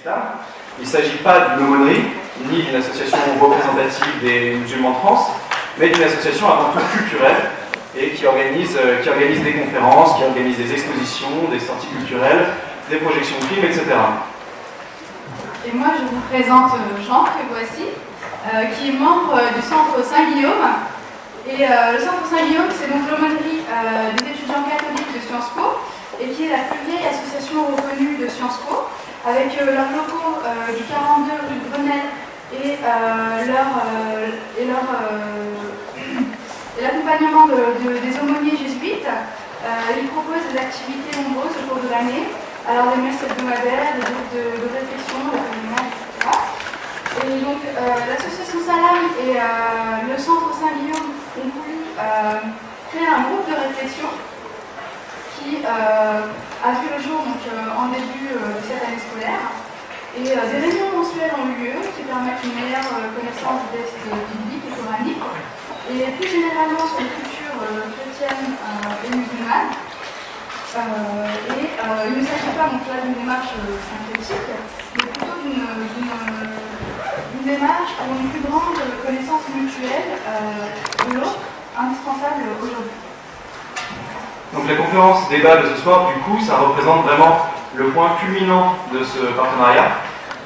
Il ne s'agit pas d'une aumônerie, ni d'une association représentative des musulmans de France, mais d'une association avant tout culturelle et qui organise des conférences, qui organise des expositions, des sorties culturelles, des projections de films, etc. Et moi, je vous présente Jean, que voici, qui est membre du Centre Saint-Guillaume. Et le Centre Saint-Guillaume, c'est donc l'aumônerie des étudiants catholiques de Sciences Po, et qui est la plus vieille association reconnue de Sciences Po, avec leurs locaux du 42 rue de Grenelle et l'accompagnement des aumôniers jésuites. Ils proposent des activités nombreuses au cours de l'année, alors des messes hebdomadaires, des groupes de réflexion, de communion, etc. Et donc l'association Salam et le Centre Saint-Guillaume ont voulu créer un groupe de réflexion qui a vu le jour donc, en début de cette année scolaire. Et des réunions mensuelles ont eu lieu qui permettent une meilleure connaissance des textes bibliques et coraniques, et plus généralement sur les cultures chrétiennes et musulmanes. Il ne s'agit pas donc là d'une démarche synthétique, mais plutôt d'une démarche pour une plus grande connaissance mutuelle de l'autre, indispensable aujourd'hui. Donc la conférence débat de ce soir, du coup, ça représente vraiment le point culminant de ce partenariat.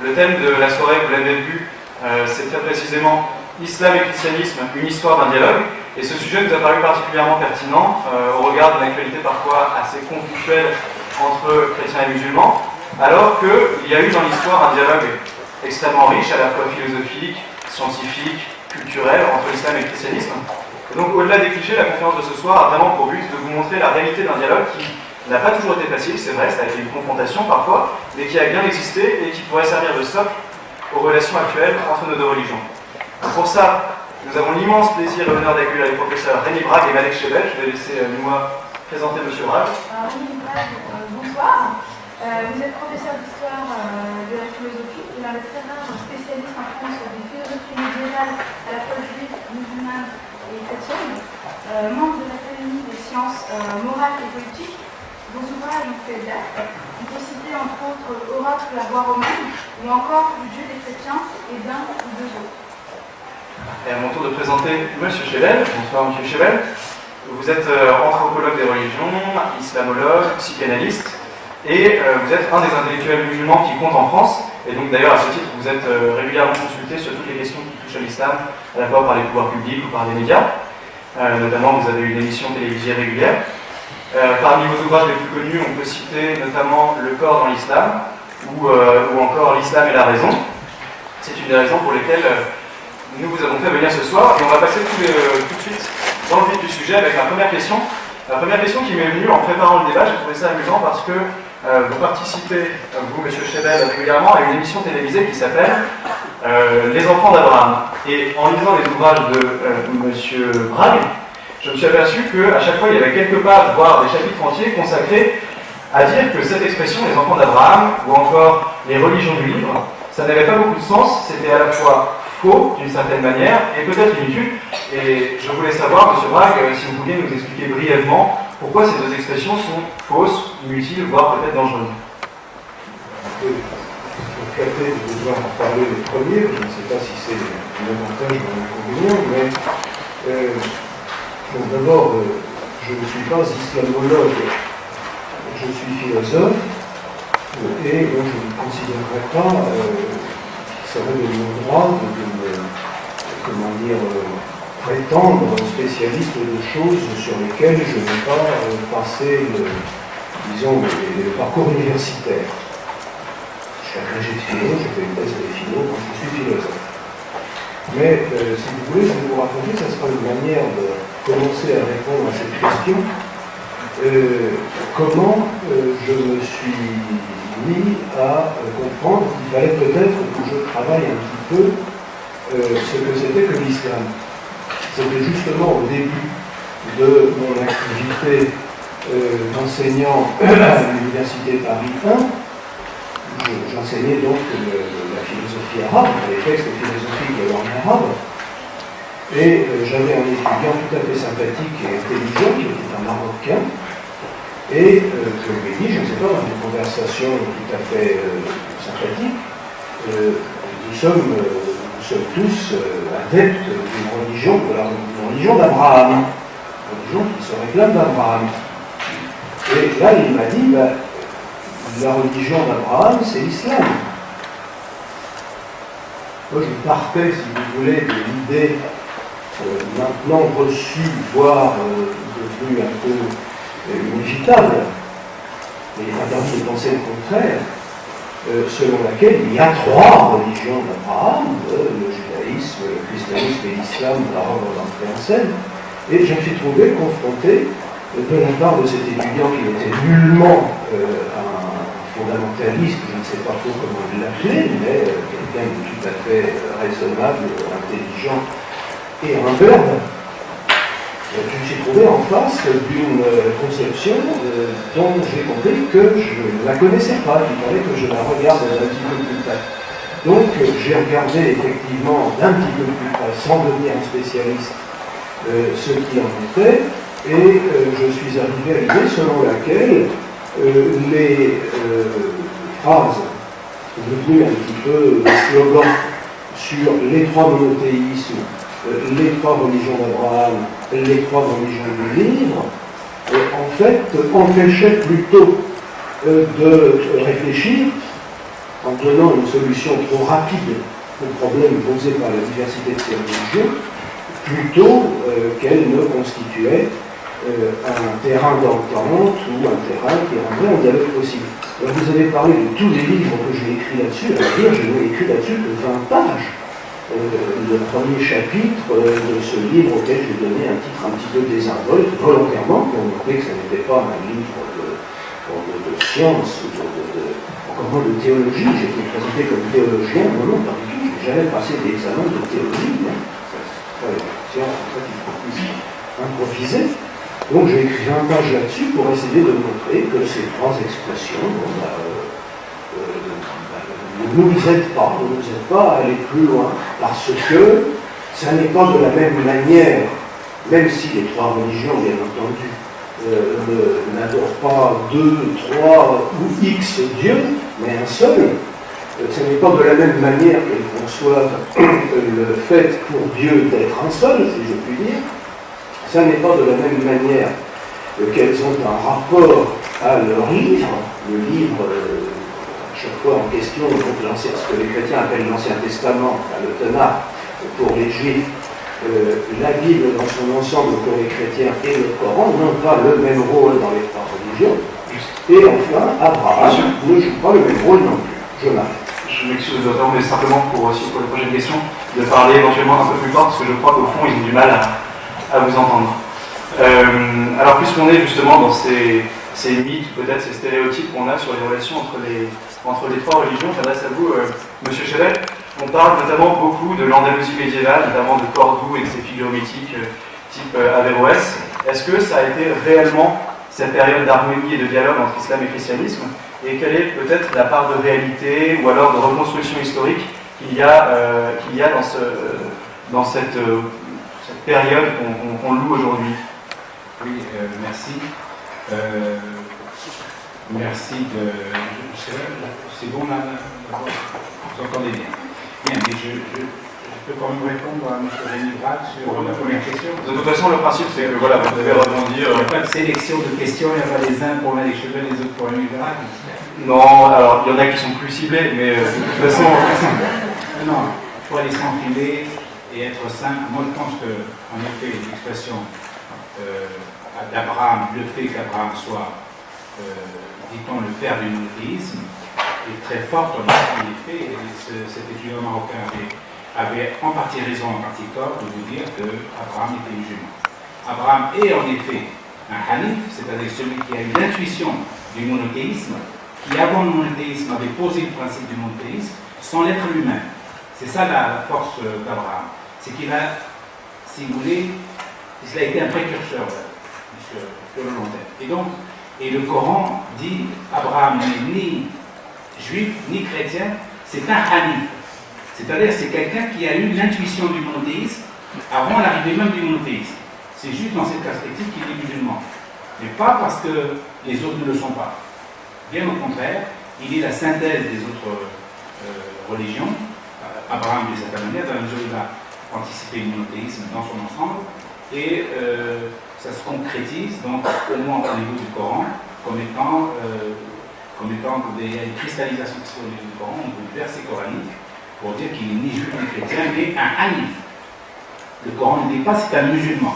Le thème de la soirée, vous l'avez vu, c'est très précisément Islam et christianisme, une histoire d'un dialogue. Et ce sujet nous a paru particulièrement pertinent au regard d'une actualité parfois assez conflictuelle entre chrétiens et musulmans, alors qu'il y a eu dans l'histoire un dialogue extrêmement riche, à la fois philosophique, scientifique, culturel, entre l'islam et le christianisme. Et donc au-delà des clichés, la conférence de ce soir a vraiment pour but de vous montrer la réalité d'un dialogue qui n'a pas toujours été facile, c'est vrai, ça a été une confrontation parfois, mais qui a bien existé et qui pourrait servir de socle aux relations actuelles entre nos deux religions. Pour ça, nous avons l'immense plaisir et l'honneur d'accueillir les professeurs Rémi Brague et Malek Chebel. Je vais laisser Noua présenter M. Brague. Rémi Brague, bonsoir. Vous êtes professeur d'histoire de la philosophie et l'un des très rares spécialistes en France des philosophies médiévales à la fois juive, musulmane et chrétienne, membre de l'Académie des sciences morales et politiques, dont ouvrages ont fait date. On peut citer entre autres Oracle la voie romaine ou encore Le Dieu des chrétiens et d'un ou deux autres. Et à mon tour de présenter M. Chebel. Bonsoir M. Chebel. Vous êtes anthropologue des religions, islamologue, psychanalyste, et vous êtes un des intellectuels musulmans qui compte en France. Et donc d'ailleurs à ce titre, vous êtes régulièrement consulté sur toutes les questions qui touchent à l'islam, à la fois par les pouvoirs publics ou par les médias. Notamment, vous avez une émission télévisée régulière. Parmi vos ouvrages les plus connus, on peut citer notamment Le corps dans l'islam, ou encore L'islam et la raison. C'est une des raisons pour lesquelles nous vous avons fait venir ce soir, et on va passer tout de suite dans le vif du sujet avec la première question. La première question qui m'est venue en préparant le débat, j'ai trouvé ça amusant parce que vous participez, vous, M. Chebel, régulièrement à une émission télévisée qui s'appelle Les enfants d'Abraham. Et en lisant les ouvrages de M. Brague, je me suis aperçu qu'à chaque fois, il y avait quelques pages, voire des chapitres entiers consacrés à dire que cette expression, les enfants d'Abraham, ou encore les religions du livre, ça n'avait pas beaucoup de sens, c'était à la fois faux, d'une certaine manière, et peut-être inutile. Et je voulais savoir, M. Brague, si vous pouviez nous expliquer brièvement pourquoi ces deux expressions sont fausses, inutiles, voire peut-être dangereuses. Je suis flatté de devoir en parler les premiers, je ne sais pas si c'est un avantage ou un inconvénient, mais bon, d'abord, je ne suis pas islamologue, je suis philosophe, et donc je ne considérerais pas qu'il serait de mon droit de prétendre spécialiste de choses sur lesquelles je n'ai pas passé le parcours universitaire. Je suis agrégé de philo, je fais une thèse de philo, donc je suis philosophe. Mais si vous voulez, je vais vous raconter, ça sera une manière de commencer à répondre à cette question. Comment je me suis mis à comprendre qu'il fallait peut-être que je travaille un petit peu ce que c'était que l'islam. C'était justement au début de mon activité d'enseignant à l'université Paris 1. J'enseignais donc la philosophie arabe, les textes philosophiques de langue arabe. Et j'avais un étudiant tout à fait sympathique et intelligent, qui était un Marocain, Et je lui ai dit, je ne sais pas, dans une conversation tout à fait sympathique, nous sommes tous adeptes d'une religion, d'une religion d'Abraham, une religion qui se réclame d'Abraham. Et là, il m'a dit, la religion d'Abraham, c'est l'islam. Moi, je partais, si vous voulez, de l'idée maintenant reçue, voire devenue un peu inévitable, mais il est interdit de penser le contraire, selon laquelle il y a trois religions d'Abraham, le judaïsme, le christianisme et l'islam, la robe d'entrée en scène, et je me suis trouvé confronté, de la part de cet étudiant qui n'était nullement un fondamentaliste, je ne sais pas trop comment l'appeler, mais quelqu'un de tout à fait raisonnable, intelligent et humble, je me suis trouvé en face d'une conception dont j'ai compris que je ne la connaissais pas, il fallait que je la regarde d'un petit peu plus près. Donc j'ai regardé effectivement d'un petit peu plus près, sans devenir un spécialiste, ce qui en était, et je suis arrivé à l'idée selon laquelle les phrases devenues un petit peu des slogans sur les trois monothéismes, les trois religions d'Abraham, les trois religions du livre, en fait, empêchaient plutôt de réfléchir en donnant une solution trop rapide au problème posé par la diversité de ces religions, plutôt qu'elle ne constituait un terrain d'entente ou un terrain qui rendrait un dialogue possible. Alors vous avez parlé de tous les livres que j'ai écrits là-dessus, à vrai dire, je n'ai écrit là-dessus que 20 pages. Le premier chapitre de ce livre auquel j'ai donné un titre un petit peu désinvolte, volontairement, pour montrer que ce n'était pas un livre de science, encore moins de théologie. J'ai été présenté comme théologien, non, pas du tout, je n'ai jamais passé d'examen de théologie. Science, en fait, il faut plus improviser. Donc j'ai écrit 20 pages là-dessus pour essayer de montrer que ces trois expressions ne nous aident pas à aller plus loin, parce que ça n'est pas de la même manière, même si les trois religions, bien entendu, n'adorent pas 2, 3 ou X dieux, mais un seul, ce n'est pas de la même manière qu'elles conçoivent le fait pour Dieu d'être un seul, si je puis dire. Ça n'est pas de la même manière qu'elles ont un rapport à leur livre, le livre à chaque fois en question, donc ce que les chrétiens appellent l'Ancien Testament, le Tanakh pour les Juifs, la Bible dans son ensemble pour les chrétiens et le Coran n'ont pas le même rôle dans les trois religions. Et enfin, Abraham ne joue pas le même rôle non plus. Je m'arrête. Je m'excuse de l'auteur, mais simplement pour les prochaines questions, de parler éventuellement un peu plus fort, parce que je crois qu'au fond, ils ont du mal à vous entendre. Alors, puisqu'on est justement dans ces mythes, peut-être ces stéréotypes qu'on a sur les relations entre les trois religions, j'adresse à vous, Monsieur Chevet. On parle notamment beaucoup de l'Andalousie médiévale, notamment de Cordoue et de ses figures mythiques type Averroès. Est-ce que ça a été réellement cette période d'harmonie et de dialogue entre islam et christianisme? Et quelle est peut-être la part de réalité ou alors de reconstruction historique qu'il y a dans cette période qu'on loue aujourd'hui? Oui, merci. Merci de... C'est bon là, vous entendez bien. Bien, mais je peux quand même répondre à M. Rémy-Braque sur la première question. De toute façon, le principe, c'est que voilà, vous devez rebondir. Il n'y a pas de sélection de questions, il n'y a pas les uns pour les cheveux, les autres pour Rémy-Braque. Non, alors il y en a qui sont plus ciblés, mais de toute façon. Non, il faut aller s'enfiler et être simple. Moi, je pense que, en effet, l'expression d'Abraham, le fait qu'Abraham soit, dit-on, le père du monothéisme, est très forte. En effet, cet étudiant marocain avait en partie raison, en partie tort, de vous dire qu'Abraham était musulman. Abraham est en effet un hanif, c'est-à-dire celui qui a eu l'intuition du monothéisme, qui avant le monothéisme avait posé le principe du monothéisme sans l'être lui-même. C'est ça la force d'Abraham. C'est qu'il a, si vous voulez, il a été un précurseur sur le long terme. Et le Coran dit Abraham n'est ni juif ni chrétien, c'est un hanif. C'est-à-dire c'est quelqu'un qui a eu l'intuition du monothéisme avant l'arrivée même du monothéisme. C'est juste dans cette perspective qu'il est musulman. mais pas parce que les autres ne le sont pas. Bien au contraire, il est la synthèse des autres religions. Abraham, de cette manière, dans la mesure où il a anticipé le monothéisme dans son ensemble, et ça se concrétise donc au moins au niveau du Coran comme étant il y a une cristallisation qui se fait au niveau du Coran, au niveau du verset coranique, pour dire qu'il n'est ni juif ni chrétien, mais un hanif. Le Coran ne dit pas c'est un musulman.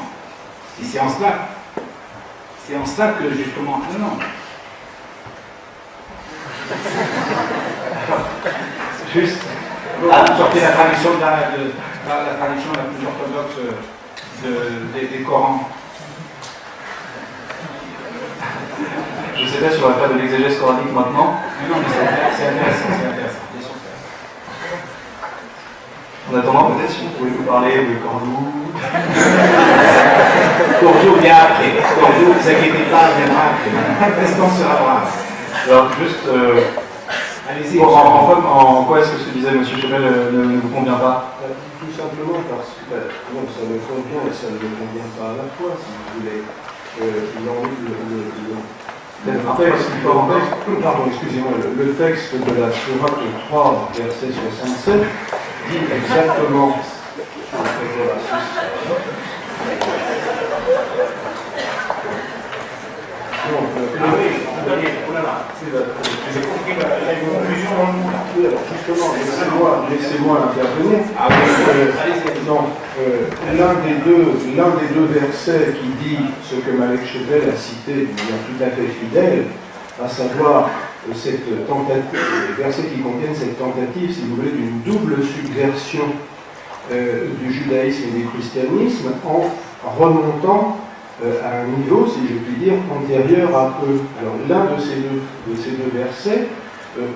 Et c'est en cela que justement, non. Juste. Sortez la traduction la traduction la plus orthodoxe des Corans. Je ne sais pas si on va faire de l'exégèse coranique maintenant. Mais non, mais c'est intéressant. En attendant, peut-être si vous pouvez nous parler de Cordoue. Cordoue vient après. Cordoue, ne vous inquiétez pas, viendra après. Est-ce qu'on sera brave? Alors, juste. Allez-y. En quoi est-ce que ce que disait M. Chebel ne vous convient pas? Tout simplement parce que non, ça me convient et ça ne me convient pas à la fois, si vous voulez. Pardon, excusez-moi, le texte de la Sourate 3, verset 67, dit exactement. Justement, laissez-moi intervenir. L'un des deux versets qui dit ce que Malek Chebel a cité de manière tout à fait fidèle, à savoir cette tentative, les versets qui contiennent cette tentative, si vous voulez, d'une double subversion du judaïsme et du christianisme en remontant à un niveau, si je puis dire, antérieur à eux. Alors l'un de ces deux versets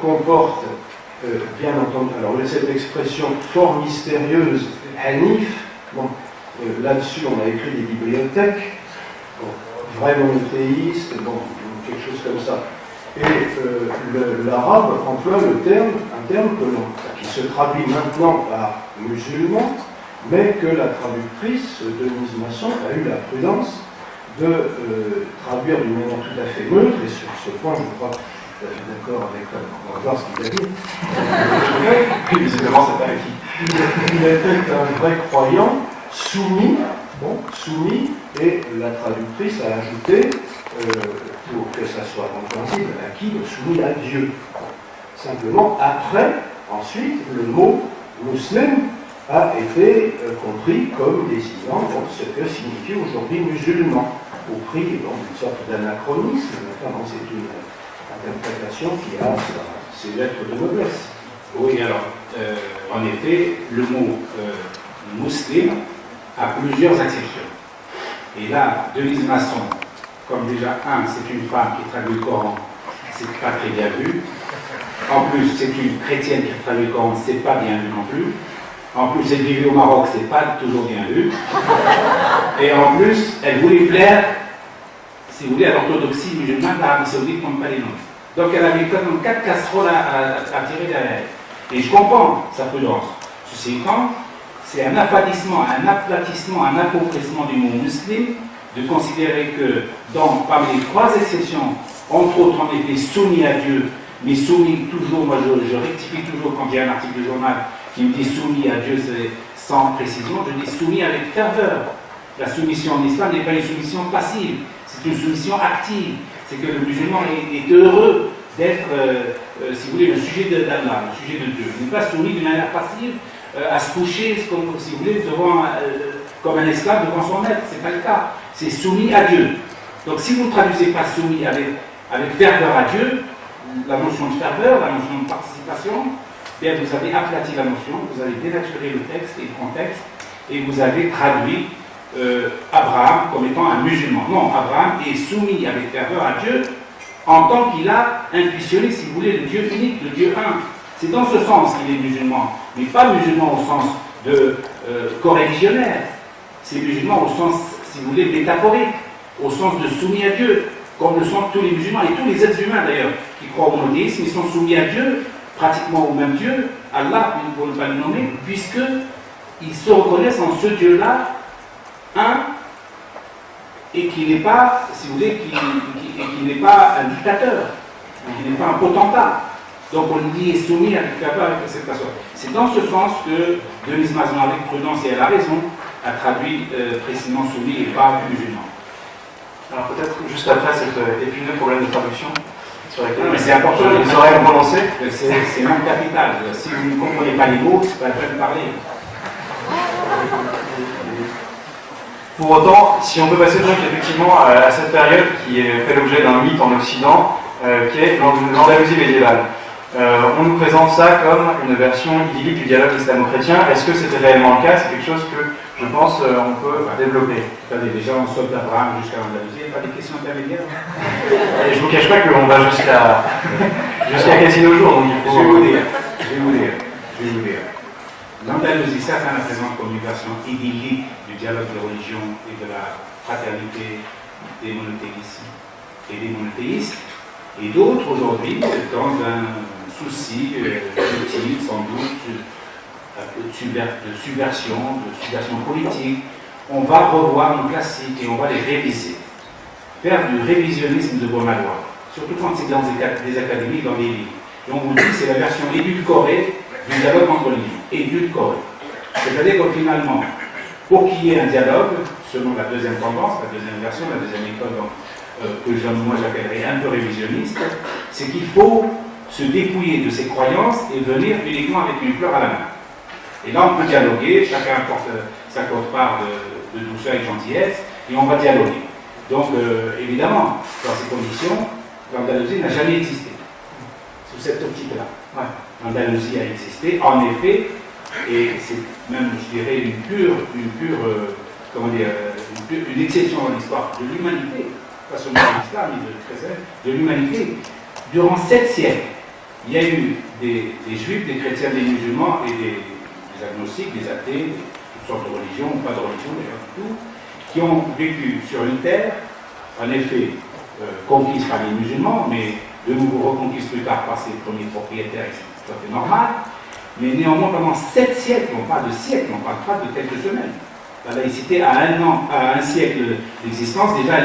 comporte, bien entendu, alors cette expression fort mystérieuse, hanif, bon, là-dessus on a écrit des bibliothèques, bon, vrai monothéiste, bon, quelque chose comme ça. Et l'arabe emploie un terme qui se traduit maintenant par musulman, mais que la traductrice, Denise Masson, a eu la prudence de traduire d'une manière tout à fait neutre, et sur ce point, je crois que je suis d'accord avec elle. On va voir ce qu'il a dit. Visiblement, c'est pas acquis. Il était un vrai croyant, soumis, et la traductrice a ajouté, pour que ça soit compréhensible, acquis, soumis à Dieu. Simplement, ensuite, le mot musulman a été compris comme désignant ce que signifie aujourd'hui musulman, au prix d'une sorte d'anachronisme. Enfin, c'est une interprétation qui a ses lettres de noblesse. Oui, alors, en effet, le mot musulman a plusieurs acceptions. Et là, Denise Masson, comme déjà, c'est une femme qui traduit le Coran, c'est pas très bien vu. En plus, c'est une chrétienne qui traduit le Coran, c'est pas bien vu non plus. En plus, elle vivait au Maroc, c'est pas toujours bien vu. Et en plus, elle voulait plaire, si vous voulez, à l'orthodoxie musulmane de l'Arabie Saoudite comme pas les nôtres. Donc elle avait quand même 4 casseroles à tirer derrière elle. Et je comprends sa prudence. Ceci étant, c'est un affadissement, un aplatissement, un appauvrissement du mot musulman de considérer que parmi les 3 exceptions, entre autres en effet soumis à Dieu, mais soumis toujours, moi je rectifie toujours quand il y a un article de journal qui me dit soumis à Dieu sans précision, je dis soumis avec ferveur. La soumission en islam n'est pas une soumission passive, c'est une soumission active. C'est que le musulman est heureux d'être, si vous voulez, le sujet d'Allah, le sujet de Dieu. Il n'est pas soumis d'une manière passive à se coucher, si vous voulez, comme un esclave devant son maître. Ce n'est pas le cas. C'est soumis à Dieu. Donc si vous ne traduisez pas soumis avec ferveur à Dieu, la notion de ferveur, la notion de participation, bien vous avez aplati la notion, vous avez dénaturé le texte et le contexte, et vous avez traduit Abraham comme étant un musulman. Non, Abraham est soumis avec ferveur à Dieu en tant qu'il a intuitionné, si vous voulez, le Dieu unique, le Dieu un. C'est dans ce sens qu'il est musulman, mais pas musulman au sens de coreligionnaire. C'est musulman au sens, si vous voulez, métaphorique, au sens de soumis à Dieu, comme le sont tous les musulmans et tous les êtres humains d'ailleurs qui croient au monothéisme. Ils sont soumis à Dieu, pratiquement au même Dieu, Allah, pour ne pas le nommer, puisqu'ils se reconnaissent en ce Dieu-là, un, et qui n'est pas, si vous voulez, qui n'est pas un dictateur, qui n'est pas un potentat. Donc on dit est soumis à dictateur avec cette façon. C'est dans ce sens que Denise Mazon, avec prudence, et elle a raison, a traduit précisément soumis et pas musulman. Alors peut-être juste après cet épineux problème de traduction, sur laquelle c'est important je les aurais prononcé. C'est même capital. Si vous ne comprenez pas les mots, c'est pas la peine de parler. Pour autant, si on peut passer donc effectivement à cette période qui fait l'objet d'un mythe en Occident, qui est l'Andalousie médiévale. On nous présente ça comme une version idyllique du dialogue islamo-chrétien. Est-ce que c'était réellement le cas? C'est quelque chose que, je pense, on peut développer. Attendez, déjà on saute d'Abraham jusqu'à l'Andalousie, il n'y a pas des questions intermédiaires? Et je ne vous cache pas qu'on va jusqu'à quasi nos jours, donc il faut... Je vais vous dire. L'Andalousie, certains la présentent comme une version idyllique du dialogue de religion et de la fraternité des monothéistes et d'autres aujourd'hui, dans un souci utile, sans doute, de subversion politique, on va revoir nos classiques et on va les réviser. Faire du révisionnisme de bon aloi, surtout quand c'est dans des académies, dans des livres. Et on vous dit, c'est la version édulcorée du dialogue entre les livres. Édulcorée. C'est-à-dire que finalement, pour qu'il y ait un dialogue, selon la deuxième tendance, la deuxième version, la deuxième école que moi j'appellerais un peu révisionniste, c'est qu'il faut se dépouiller de ses croyances et venir uniquement avec une fleur à la main. Et là, on peut dialoguer, chacun apporte sa quote-part de douceur et de gentillesse, et on va dialoguer. Donc, évidemment, dans ces conditions, l'Andalousie n'a jamais existé, sous cette optique-là. Ouais. L'Andalousie a existé, en effet, et c'est même, je dirais, une exception dans l'histoire de l'humanité, pas seulement de l'islam, mais de l'humanité. Durant 7 siècles, il y a eu des juifs, des chrétiens, des musulmans et des agnostiques, des athées, toutes sortes de religions, ou pas de religion d'ailleurs du tout, qui ont vécu sur une terre, en effet, conquise par les musulmans, mais de nouveau reconquise plus tard par ses premiers propriétaires, et c'est tout à fait normal. Mais néanmoins, pendant 7 siècles, on parle de siècles, on ne parle pas de quelques semaines. La laïcité, à un siècle d'existence, déjà,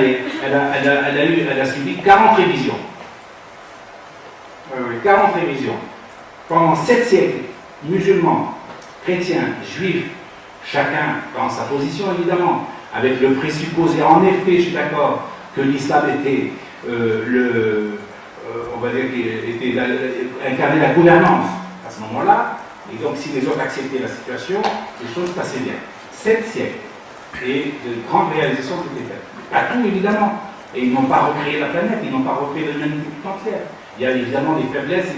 elle a subi 40 révisions. 40 révisions. Pendant 7 siècles, musulmans, chrétiens, juifs, chacun dans sa position, évidemment, avec le présupposé, en effet, je suis d'accord, que l'islam était on va dire qu'il était incarné la gouvernance à ce moment-là, et donc si les autres acceptaient la situation, les choses passaient bien. 7 siècles, et de grandes réalisations toutes les faites. Pas tout, évidemment, et ils n'ont pas recréé la planète, ils n'ont pas recréé l'humanité tout entière. Il y a évidemment des faiblesses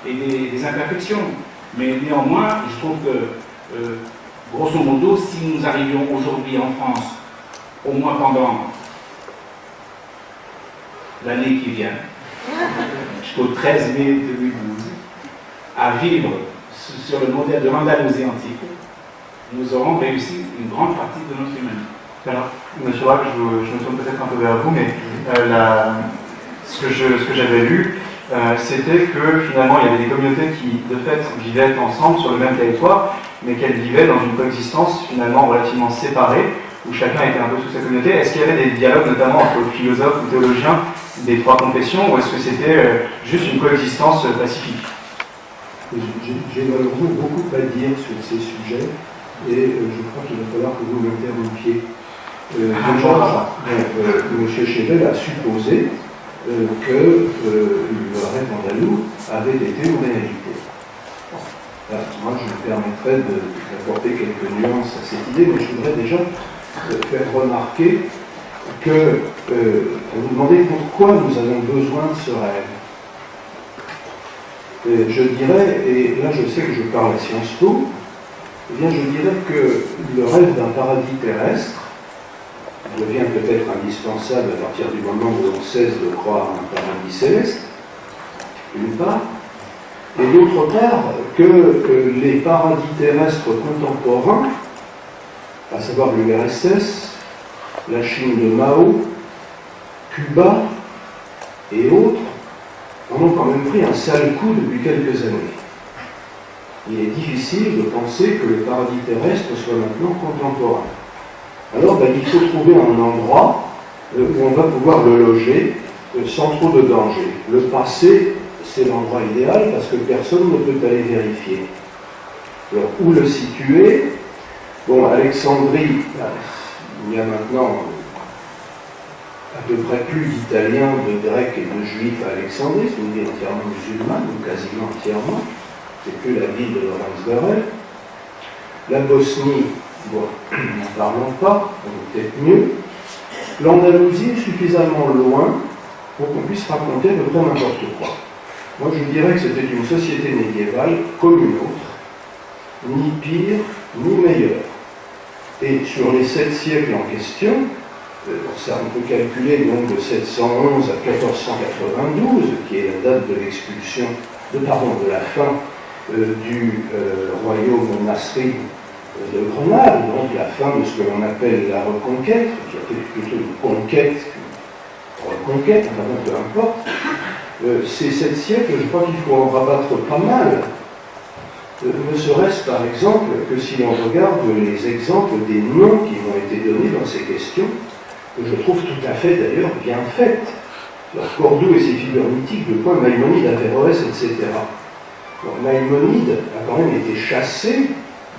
et des imperfections, mais néanmoins, je trouve que, grosso modo, si nous arrivions aujourd'hui en France, au moins pendant l'année qui vient, jusqu'au 13 mai 2012, à vivre sur le modèle de l'Andalousie antique, nous aurons réussi une grande partie de notre humanité. Alors, monsieur Rack, je me tourne peut-être un peu vers vous, mais ce que j'avais lu, c'était que finalement il y avait des communautés qui de fait vivaient ensemble sur le même territoire, mais qu'elles vivaient dans une coexistence finalement relativement séparée, où chacun était un peu sous sa communauté. Est-ce qu'il y avait des dialogues notamment entre philosophes ou théologiens des 3 confessions, ou est-ce que c'était juste une coexistence pacifique? J'ai malheureusement beaucoup à dire sur ces sujets, et je crois qu'il va falloir que vous m'interrompiez. M. Chevèle a supposé que le rêve andalou avait été une réalité. Là, moi, je me permettrai d'apporter quelques nuances à cette idée, mais je voudrais déjà faire remarquer que vous demandez pourquoi nous avons besoin de ce rêve. Je dirais, et là je sais que je parle à Sciences Po, eh bien je dirais que le rêve d'un paradis terrestre devient peut-être indispensable à partir du moment où on cesse de croire à un paradis céleste, d'une part, et d'autre part que les paradis terrestres contemporains, à savoir l'URSS, la Chine de Mao, Cuba et autres, en ont quand même pris un sale coup depuis quelques années. Il est difficile de penser que le paradis terrestre soit maintenant contemporain. Alors, il faut trouver un endroit où on va pouvoir le loger sans trop de danger. Le passé, c'est l'endroit idéal parce que personne ne peut aller vérifier. Alors, où le situer? Bon, Alexandrie, il y a maintenant à peu près plus d'Italiens, de Grecs et de Juifs à Alexandrie, c'est une ville entièrement musulmane, ou quasiment entièrement. C'est plus la ville de Lorenz Garel. La Bosnie, bon, n'en parlons pas, peut-être mieux. L'Andalousie est suffisamment loin pour qu'on puisse raconter de près n'importe quoi. Moi, je dirais que c'était une société médiévale comme une autre, ni pire, ni meilleure. Et sur les 7 siècles en question, on peut calculer le nombre de 711 à 1492, qui est la date de l'expulsion, de la fin du royaume monastique de Grenade, donc la fin de ce que l'on appelle la Reconquête, qui a été plutôt une conquête qu'une reconquête, enfin peu importe. Ces 7 siècles, je crois qu'il faut en rabattre pas mal. Ne serait-ce par exemple que si l'on regarde les exemples des noms qui ont été donnés dans ces questions, que je trouve tout à fait d'ailleurs bien faites. Alors, Cordoue et ses figures mythiques, de quoi Maïmonide, Averroès, etc. Alors, Maïmonide a quand même été chassé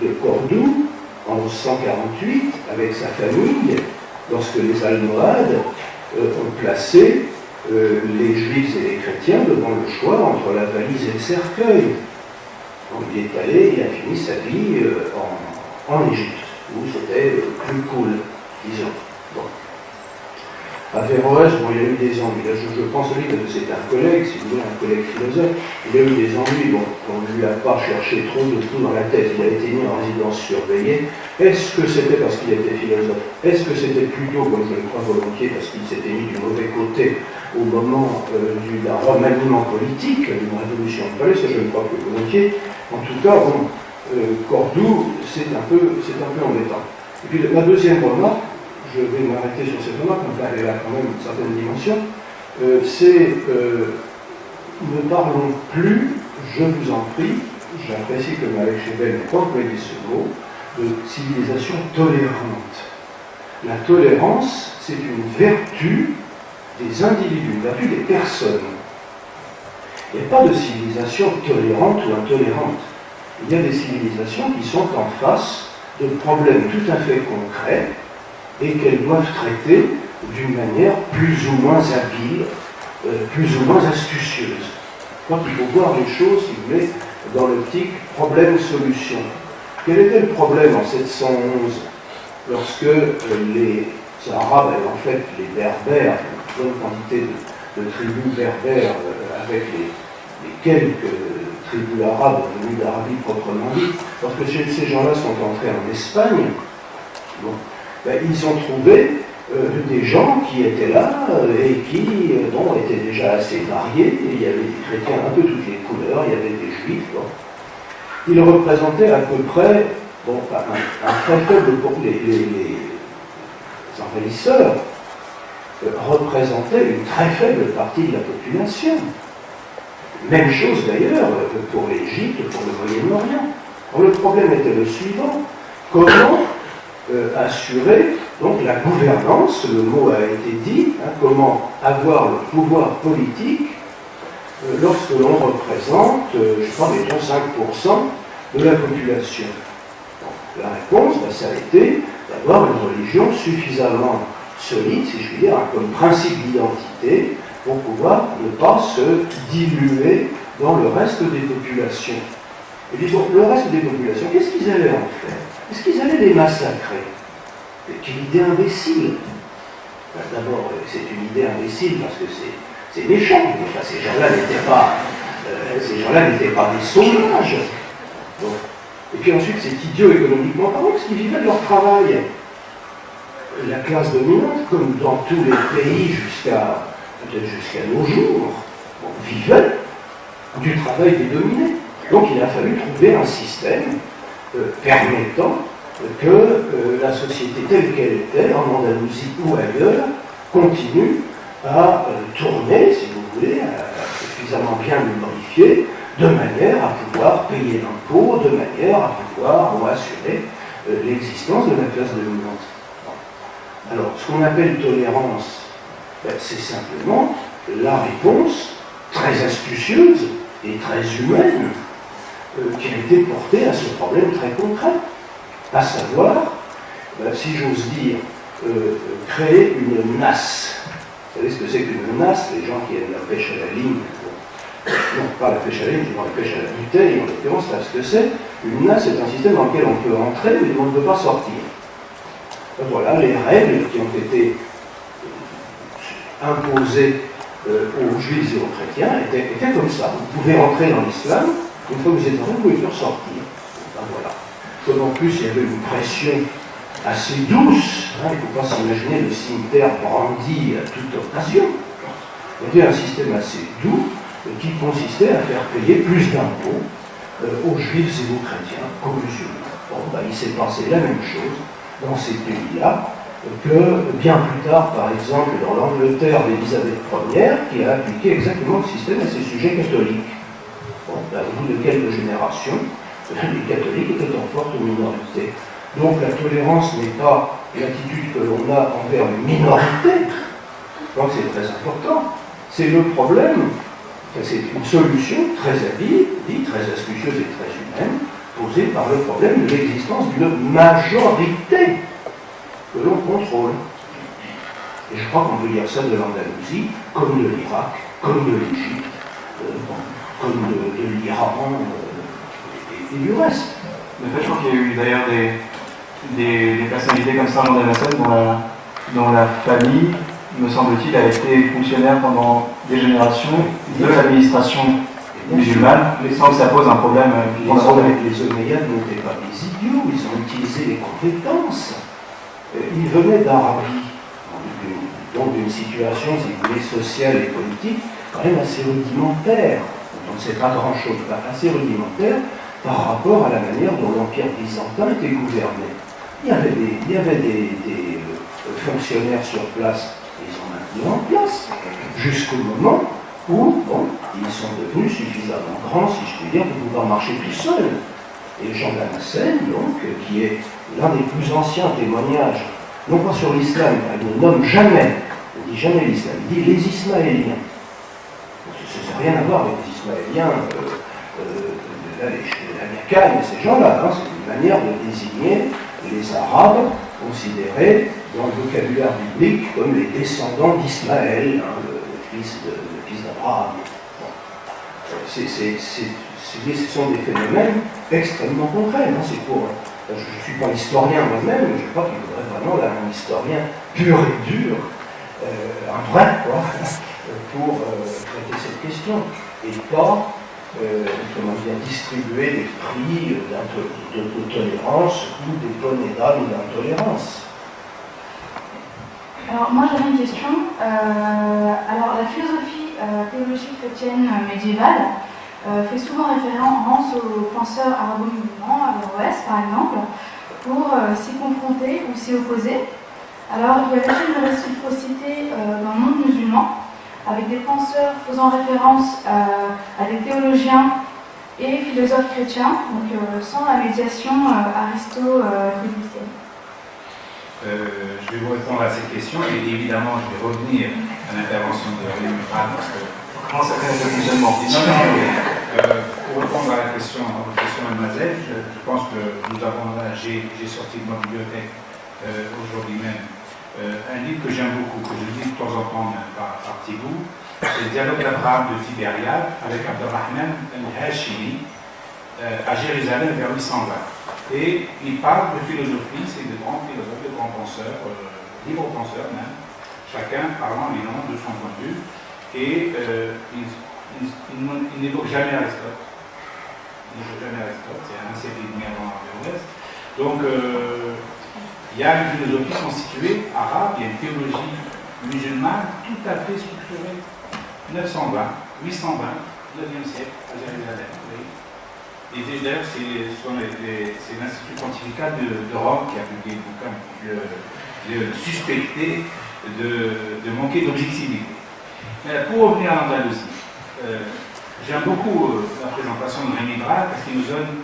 de Cordoue en 1148 avec sa famille, lorsque les Almohades ont placé les Juifs et les chrétiens devant le choix entre la valise et le cercueil. Donc il est allé, il a fini sa vie en Égypte, où c'était plus cool, disons. Bon. Averroès, bon, il a eu des ennuis. Là, je pense lui que c'est un collègue, si vous voulez, un collègue philosophe. Il a eu des ennuis. Bon, on ne lui a pas cherché trop de tout dans la tête. Il a été mis en résidence surveillée. Est-ce que c'était parce qu'il était philosophe? Est-ce que c'était plutôt, comme je le crois volontiers, parce qu'il s'était mis du mauvais côté au moment d'un remaniement politique, d'une révolution de palais? Ça, je le crois plus volontiers. En tout cas, bon, Cordoue, c'est un peu embêtant. Et puis la deuxième remarque, je vais m'arrêter sur cette remarque, enfin elle a quand même une certaine dimension, c'est ne parlons plus, je vous en prie, j'apprécie que Malek Chebel n'ait pas employé ce mot, de civilisation tolérante. La tolérance, c'est une vertu des individus, une vertu des personnes. Il n'y a pas de civilisation tolérante ou intolérante. Il y a des civilisations qui sont en face de problèmes tout à fait concrets et qu'elles doivent traiter d'une manière plus ou moins habile, plus ou moins astucieuse. Je crois qu'il faut voir les choses, si vous voulez, dans l'optique problème-solution. Quel était le problème en 711, lorsque les Arabes, et en fait les Berbères, une bonne quantité de tribus berbères avec les quelques tribus arabes venues d'Arabie proprement dit, lorsque ces gens-là sont entrés en Espagne, bon, ils ont trouvé des gens qui étaient là et qui étaient déjà assez variés. Il y avait des chrétiens un peu toutes les couleurs, il y avait des juifs. Bon. Ils représentaient à peu près un très faible... Les envahisseurs représentaient une très faible partie de la population. Même chose d'ailleurs pour l'Égypte, pour le Moyen-Orient. Le problème était le suivant. Comment assurer donc la gouvernance, le mot a été dit, comment avoir le pouvoir politique lorsque l'on représente, je crois, mettons 5% de la population. Donc, la réponse, ça a été d'avoir une religion suffisamment solide, si je puis dire, comme principe d'identité, pour pouvoir ne pas se diluer dans le reste des populations. Et puis, le reste des populations, qu'est-ce qu'ils allaient en faire? Est-ce qu'ils allaient les massacrer? C'est une idée imbécile. D'abord, c'est une idée imbécile parce que c'est méchant. Enfin, ces gens-là n'étaient pas des sauvages. Bon. Et puis ensuite, c'est idiot économiquement parlant parce qu'ils vivaient de leur travail. La classe dominante, comme dans tous les pays peut-être jusqu'à nos jours, vivait du travail des dominés. Donc il a fallu trouver un système permettant que la société telle qu'elle était, en Andalousie ou ailleurs, continue à tourner, si vous voulez, suffisamment bien modifiée, de manière à pouvoir payer l'impôt, de manière à pouvoir assurer l'existence de la classe dominante. Alors, ce qu'on appelle tolérance, c'est simplement la réponse très astucieuse et très humaine qui a été portée à ce problème très concret, à savoir, si j'ose dire, créer une nasse. Vous savez ce que c'est qu'une nasse? Les gens qui aiment la pêche à la ligne, non pas la pêche à la ligne, mais la pêche à la bouteille, en l'occurrence, savent ce que c'est. Une nasse, c'est un système dans lequel on peut entrer, mais on ne peut pas sortir. Voilà les règles qui ont été imposées aux juifs et aux chrétiens étaient comme ça. Vous pouvez entrer dans l'islam, une fois que vous êtes entré, vous pouvez plus ressortir. Enfin, voilà. Comme en plus il y avait une pression assez douce, hein, il ne faut pas s'imaginer le cimetière brandi à toute occasion. Il y avait un système assez doux qui consistait à faire payer plus d'impôts aux juifs et aux chrétiens qu'aux musulmans. Bon, il s'est passé la même chose dans ces pays-là que bien plus tard, par exemple, dans l'Angleterre d'Élisabeth Ier, qui a appliqué exactement le système à ses sujets catholiques. Bon, au bout de quelques générations, les catholiques étaient en forte minorité. Donc la tolérance n'est pas l'attitude que l'on a envers une minorité, donc c'est très important. C'est le problème, c'est une solution très habile, très astucieuse et très humaine, posée par le problème de l'existence d'une majorité que l'on contrôle. Et je crois qu'on peut dire ça de l'Andalousie, comme de l'Irak, comme de l'Égypte, comme de l'Iran et du reste. Le fait, je crois qu'il y a eu d'ailleurs des personnalités comme ça en Damascène dont la famille, me semble-t-il, a été fonctionnaire pendant des générations de l'administration musulmane, sans que ça pose un problème. Les Omeyyades n'étaient pas des idiots, ils ont utilisé les compétences. Ils venaient d'Arabie, donc d'une situation, si vous voulez, sociale et politique, quand même assez rudimentaire. On ne sait pas grand-chose, assez rudimentaire par rapport à la manière dont l'Empire byzantin était gouverné. Il y avait des fonctionnaires sur place, ils ont maintenu en place, jusqu'au moment où ils sont devenus suffisamment grands, si je puis dire, pour pouvoir marcher tout seuls. Et Jean Damascène, donc, qui est l'un des plus anciens témoignages, non pas sur l'islam, il ne nomme jamais, il ne dit jamais l'islam, il dit les Ismaéliens. Ça n'a rien à voir avec les Ismaéliens, les Amiacailles, ces gens-là, hein, c'est une manière de désigner les Arabes considérés dans le vocabulaire biblique comme les descendants d'Ismaël, hein, le fils d'Abraham. Bon. Ce sont des phénomènes extrêmement concrets. Hein, je ne suis pas historien moi-même, mais je crois qu'il faudrait vraiment là, un historien pur et dur, un vrai, quoi, pour traiter cette question, et pas distribuer des prix de tolérance ou des bonnets d'âme d'intolérance. Alors moi j'avais une question. Alors la philosophie théologique chrétienne médiévale fait souvent référence aux penseurs arabo-musulmans, Averroès par exemple, pour s'y confronter ou s'y opposer. Alors il y avait une réciprocité dans le monde musulman, avec des penseurs faisant référence à des théologiens et philosophes chrétiens, donc sans la médiation aristo-chrétienne. Je vais vous répondre à cette question et évidemment je vais revenir à l'intervention de Rémi Murat parce que comment ça fait le fonctionnement? Pour répondre à la question, mademoiselle, je pense que nous avons là, j'ai sorti de ma bibliothèque aujourd'hui même un livre que j'aime beaucoup, que je lis de temps en temps par petits bouts, c'est le dialogue d'Abraham de Tibériade avec Abdelrahman al-Hashimi à Jérusalem vers 820. Et il parle de philosophie, c'est de grands philosophes, de grands penseurs, libres penseurs même, chacun parlant évidemment de son point de vue, et il n'évoque jamais Aristote. Il n'évoque jamais Aristote, c'est un siècle et demi avant Averroès. Donc, il y a une philosophie constituée arabe, il y a une théologie musulmane tout à fait structurée. 920, 820, 9e siècle, à Jérusalem. Et d'ailleurs, c'est l'Institut pontifical de Rome qui a publié le bouquin, le suspecté de manquer d'objectivité. Pour revenir à l'Andalousie, j'aime beaucoup la présentation de Rémi Brad parce qu'il nous donne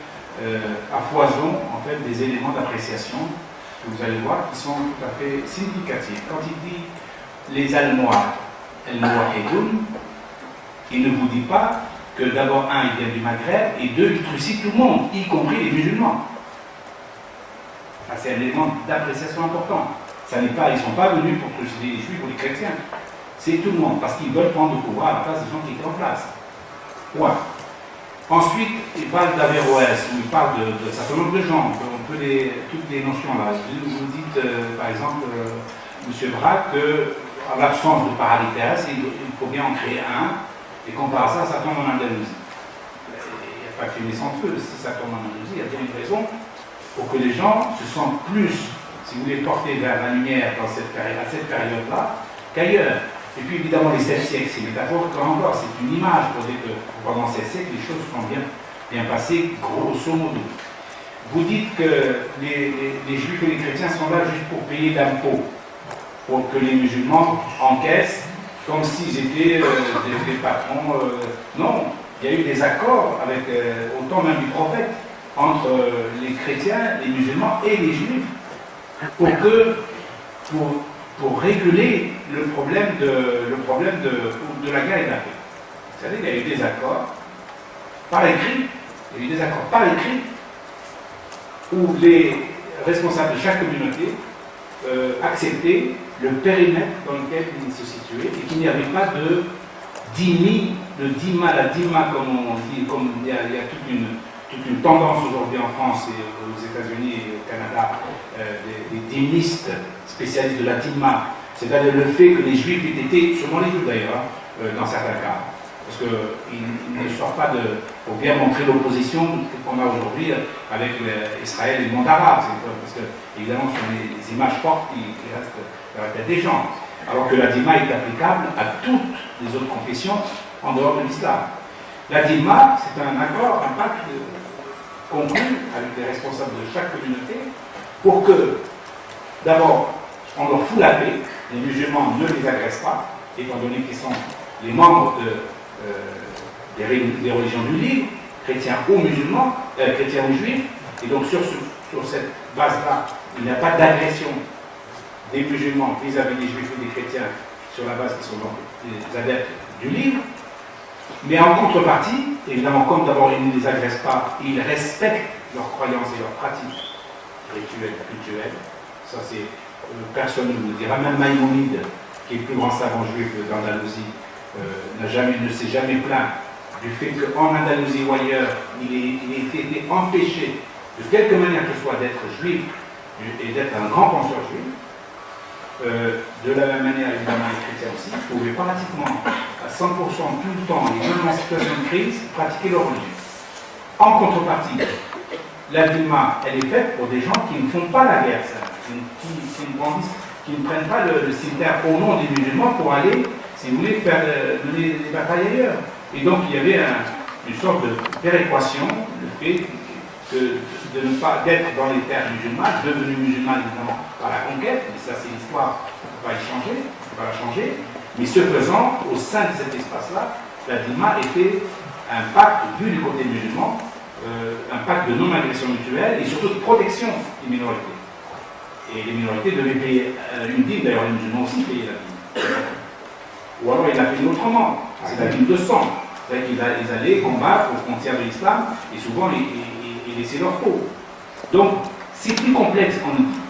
à foison en fait, des éléments d'appréciation que vous allez voir, qui sont tout à fait significatifs. Quand il dit les Allemands, il ne vous dit pas que d'abord, un, il vient du Maghreb, et deux, il trucide tout le monde, y compris les musulmans. C'est un élément d'appréciation important. Ça n'est pas, ils ne sont pas venus pour trucider les juifs ou les chrétiens. C'est tout le monde, parce qu'ils veulent prendre le pouvoir à la place des gens qui étaient en place. Ouais. Ensuite, il parle d'Averroès, où il parle de certain nombre de gens, toutes les notions là. Vous dites, par exemple, M. Braque, qu'en l'absence de paradis terrestre, il faut bien en créer un, et comparé à ça, ça tombe en Andalousie. Il n'y a pas qu'une naissance feu, si ça tombe en Andalousie, il y a bien une raison pour que les gens se sentent plus, si vous voulez, portés vers la lumière à cette période-là, qu'ailleurs. Et puis évidemment, les 7 siècles, c'est métaphorique encore, c'est une image pour dire que pendant ces siècles, les choses sont bien passées, grosso modo. Vous dites que les juifs et les chrétiens sont là juste pour payer l'impôt, pour que les musulmans encaissent comme s'ils étaient des patrons. Non, il y a eu des accords avec, au temps même du prophète, entre les chrétiens, les musulmans et les juifs, pour réguler le problème de la guerre et de la paix. Vous savez, il y a eu des accords par écrit, où les responsables de chaque communauté acceptaient le périmètre dans lequel ils se situaient et qu'il n'y avait pas de dhimmi, la dhimma comme on dit, comme il y a toute une tendance aujourd'hui en France et aux États-Unis et au Canada, des dhimmistes spécialistes de la dhimma, c'est-à-dire le fait que les juifs aient été, sûrement les juifs d'ailleurs, dans certains cas, parce qu'il ne sort pas pour bien montrer l'opposition qu'on a aujourd'hui avec Israël et le monde arabe, parce que évidemment ce sont les images fortes qui restent dans la tête des gens, alors que la dhimma est applicable à toutes les autres confessions en dehors de l'islam. La dhimma, c'est un accord, un pacte conclu avec les responsables de chaque communauté pour que, d'abord, on leur fout la paix, les musulmans ne les agressent pas, étant donné qu'ils sont les membres des religions du livre, chrétiens ou musulmans, chrétiens ou juifs, et donc sur cette base-là, il n'y a pas d'agression des musulmans vis-à-vis des juifs et des chrétiens sur la base qui sont donc les adeptes du livre. Mais en contrepartie, évidemment, comme d'abord ils ne les agressent pas, ils respectent leurs croyances et leurs pratiques rituelles, culturelles. Ça, c'est personne ne vous dira. Même Maïmonide, qui est le plus grand savant juif d'Andalousie, ne s'est jamais plaint du fait qu'en Andalousie ou ailleurs, il ait été empêché, de quelque manière que ce soit, d'être juif et d'être un grand penseur juif. De la même manière, évidemment, les chrétiens aussi pouvaient pratiquement à 100% tout le temps, et même en situation de crise, pratiquer leur religion. En contrepartie, la dhimma, elle est faite pour des gens qui ne font pas la guerre, qui ne prennent pas le cimetière au nom des musulmans pour aller, si vous voulez, mener des batailles ailleurs. Et donc, il y avait une sorte de péréquation, le fait de ne pas être dans les terres musulmanes, devenus musulmans évidemment par la conquête, mais ça c'est l'histoire, on ne peut pas y changer, on ne peut pas la changer, mais ce faisant, au sein de cet espace-là, la dhimma était un pacte, vu du côté musulman, un pacte de non-agression mutuelle et surtout de protection des minorités. Et les minorités devaient payer une dîme, d'ailleurs les musulmans aussi payaient la dîme. Ou alors ils la payaient autrement, c'est la dîme de sang. C'est-à-dire qu'ils allaient combattre aux frontières de l'islam et souvent ils laissaient leur peau. Donc c'est plus complexe qu'on nous dit.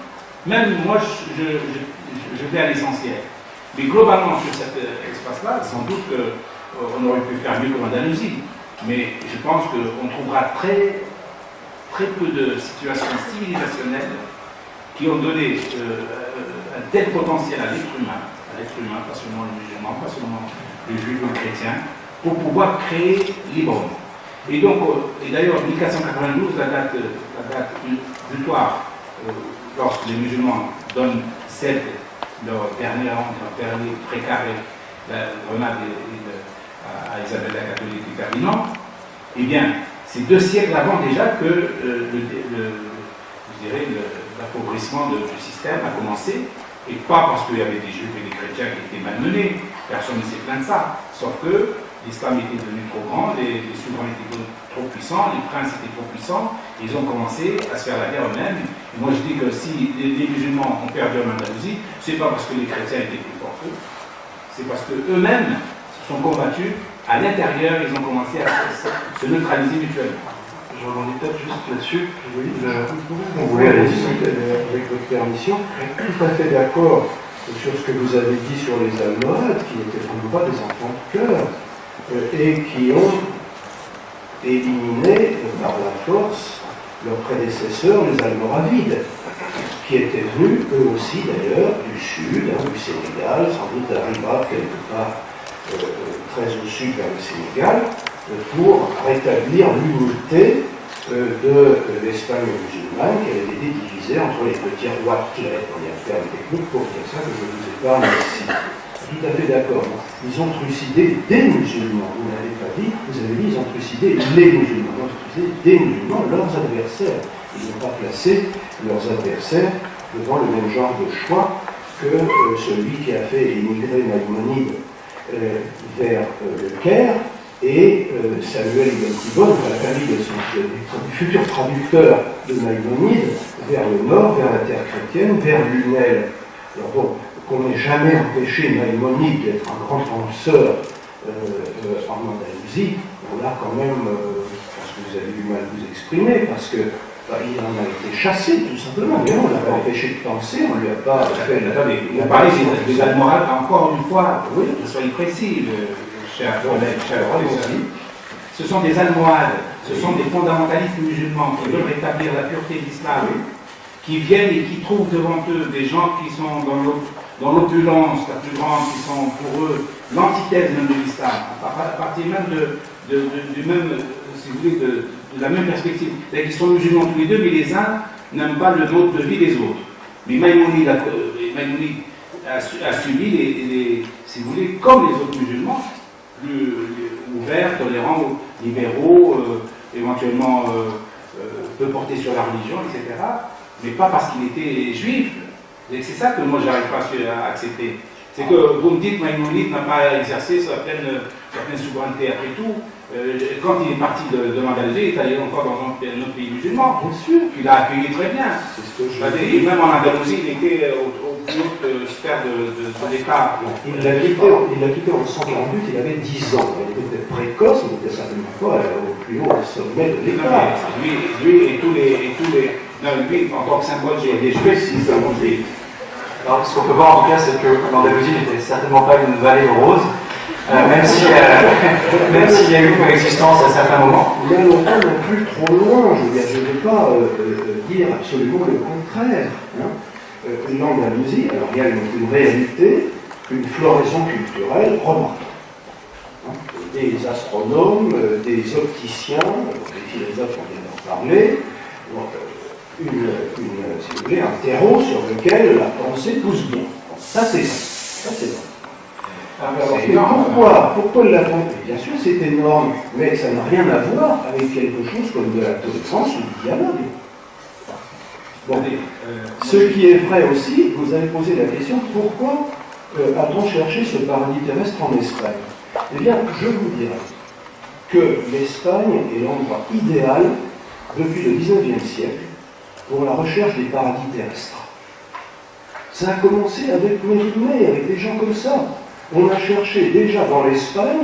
Même moi je vais à l'essentiel. Mais globalement sur cet espace-là, sans doute qu'on aurait pu faire mieux qu'en Andalousie. Mais je pense qu'on trouvera très peu de situations civilisationnelles qui ont donné un tel potentiel à l'être humain, pas seulement les musulmans, pas seulement les juifs ou les chrétiens, pour pouvoir créer librement. Et donc, et d'ailleurs, 1492, la date butoir, lorsque les musulmans cèdent leur dernier précaré, la grenade à Isabelle la catholique et Ferdinand, eh bien, c'est 2 siècles avant déjà que l'appauvrissement du système a commencé, et pas parce qu'il y avait des juifs et des chrétiens qui étaient malmenés, personne ne s'est plaint de ça, sauf que l'islam était devenu trop grand, les souverains étaient trop puissants, les princes étaient trop puissants, ils ont commencé à se faire la guerre eux-mêmes. Et moi je dis que si les musulmans ont perdu en Andalousie, c'est pas parce que les chrétiens étaient plus forts qu'eux, c'est parce qu'eux-mêmes se sont combattus à l'intérieur, ils ont commencé à se neutraliser mutuellement. Je rebondis peut-être juste là-dessus. Oui, vous voulez aller avec votre permission, je suis tout à fait d'accord sur ce que vous avez dit sur les Almohades, qui n'étaient vraiment pas des enfants de cœur, et qui ont éliminé par la force leurs prédécesseurs, les Almoravides, qui étaient venus eux aussi d'ailleurs du sud, du Sénégal, sans doute à Ribat, quelque part très au sud vers le Sénégal, pour rétablir l'unité de l'Espagne musulmane qui avait été divisée entre les petits rois de Clèves. Il y a un terme technique pour dire ça que je vous épargne ici. Tout à fait d'accord. Ils ont trucidé des musulmans. Vous n'avez pas dit, vous avez dit ils ont trucidé les musulmans. Ils ont trucidé des musulmans, leurs adversaires. Ils n'ont pas placé leurs adversaires devant le même genre de choix que celui qui a fait émigrer Maïmonide vers le Caire et Samuel Ibn Tibbon, la famille du futur traducteur de Maïmonide, vers le nord, vers la terre chrétienne, vers Lunel. Alors bon, qu'on n'ait jamais empêché Maïmonide d'être un grand penseur en Andalousie, on l'a quand même, parce que vous avez du mal à vous exprimer, parce que il en a été chassé, tout simplement. Mais on ne l'a pas empêché de penser, on ne lui a pas fait la... Vous parlez des Almohades, encore une fois, oui, soyez précis, cher collègue, cher professeur. Ce sont des Almohades, ce sont des fondamentalistes musulmans qui veulent rétablir la pureté de l'islam, qui viennent et qui trouvent devant eux des gens qui sont dans l'opulence la plus grande, qui sont pour eux l'antithèse même de l'islam, à partir même du même, si vous voulez, de la même perspective. C'est-à-dire qu'ils sont musulmans tous les deux, mais les uns n'aiment pas le mode de vie des autres. Mais Maïmonide a subi, si vous voulez, comme les autres musulmans, plus ouverts, tolérants, libéraux, éventuellement peu portés sur la religion, etc. Mais pas parce qu'il était juif. Et c'est ça que moi j'arrive pas à accepter. C'est que vous me dites que Maïmonide n'a pas exercé sa pleine souveraineté après tout. Quand il est parti de l'Andalousie, il est allé encore dans un autre pays musulman. Bien sûr. Il a accueilli très bien. C'est ce que je et même en Andalousie, il était au plus haute sphère de l'État. Il l'a quitté en 148, il avait 10 ans. Il était précoce, il n'était certainement pas au plus haut sommet de l'État. Lui et tous les... Non, lui, en tant que symbole, j'ai des juifs, si ça monte. Alors, ce qu'on peut voir en tout cas, c'est que l'Andalousie n'était certainement pas une vallée rose. Même s'il y a eu une coexistence à certains moments. Mais on va non plus trop loin, je ne vais pas dire absolument le contraire. L'Andalousie, alors il y a une réalité, une floraison culturelle remarquable. Des astronomes, des opticiens, des philosophes, on vient d'en parler, si vous voulez, un terreau sur lequel la pensée pousse bien. Ça c'est vrai. Alors, pourquoi la pensée? Bien sûr, c'est énorme, mais ça n'a rien à voir avec quelque chose comme de la tolérance ou du dialogue. Bon, ce qui est vrai aussi, vous avez posé la question, pourquoi a-t-on cherché ce paradis terrestre en Espagne? Eh bien, je vous dirais que l'Espagne est l'endroit idéal depuis le XIXe siècle pour la recherche des paradis terrestres. Ça a commencé avec Mérimée, avec des gens comme ça. On a cherché déjà dans l'Espagne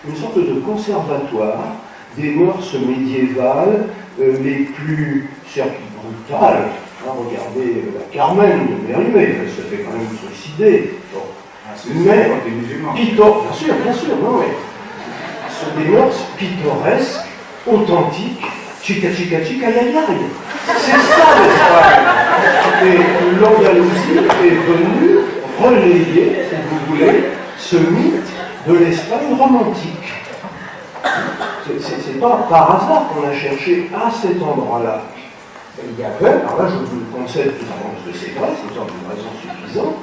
une sorte de conservatoire des mœurs médiévales les plus brutales. Regardez la Carmen de Mérimée, elle se fait quand même suicider. Bon. Mais bien sûr, non, mais ce sont des mœurs pittoresques, authentiques, chica, yayay. C'est ça l'Espagne. Et l'Andalousie est venue relayer, si vous voulez, ce mythe de l'Espagne romantique. C'est pas par hasard qu'on a cherché à cet endroit-là. Il y avait, alors là je vous le concède tout avant parce que c'est vrai, c'est une sorte de raison suffisante,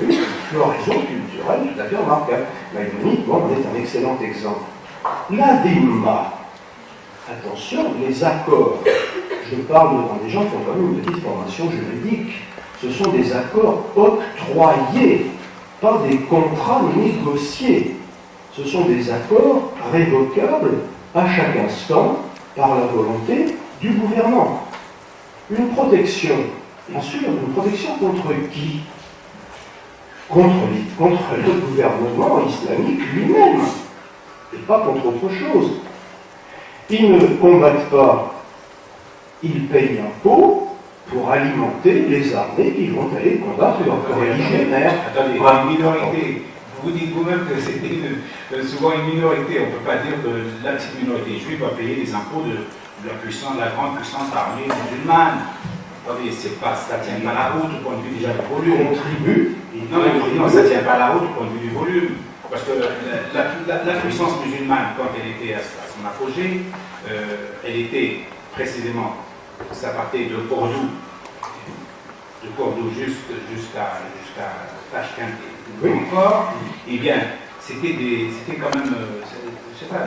une floraison culturelle tout à fait remarquable. Maïmonide, bon, est un excellent exemple. La dhimma, attention, les accords, je parle devant des gens qui ont quand même une petite formation juridique, ce sont des accords octroyés, pas des contrats négociés. Ce sont des accords révocables à chaque instant par la volonté du gouvernant. Une protection, bien sûr, une protection contre qui? Contre le gouvernement islamique lui-même, et pas contre autre chose. Ils ne combattent pas, ils payent l'impôt pour alimenter les armées qui vont aller combattre leurs religionnaires. Attendez, une minorité. Vous dites vous-même que c'est souvent une minorité. On ne peut pas dire que la petite minorité juive va payer les impôts de la grande puissance armée musulmane. Attendez, ça ne tient pas la route au point de vue déjà du volume. Contribue. Non, ça ne tient pas la route au point de vue du volume. Parce que la puissance musulmane, quand elle était à son apogée, elle était précisément, ça partait de Cordoue jusqu'à Tashkent et encore, eh bien, c'était quand même, je ne sais pas,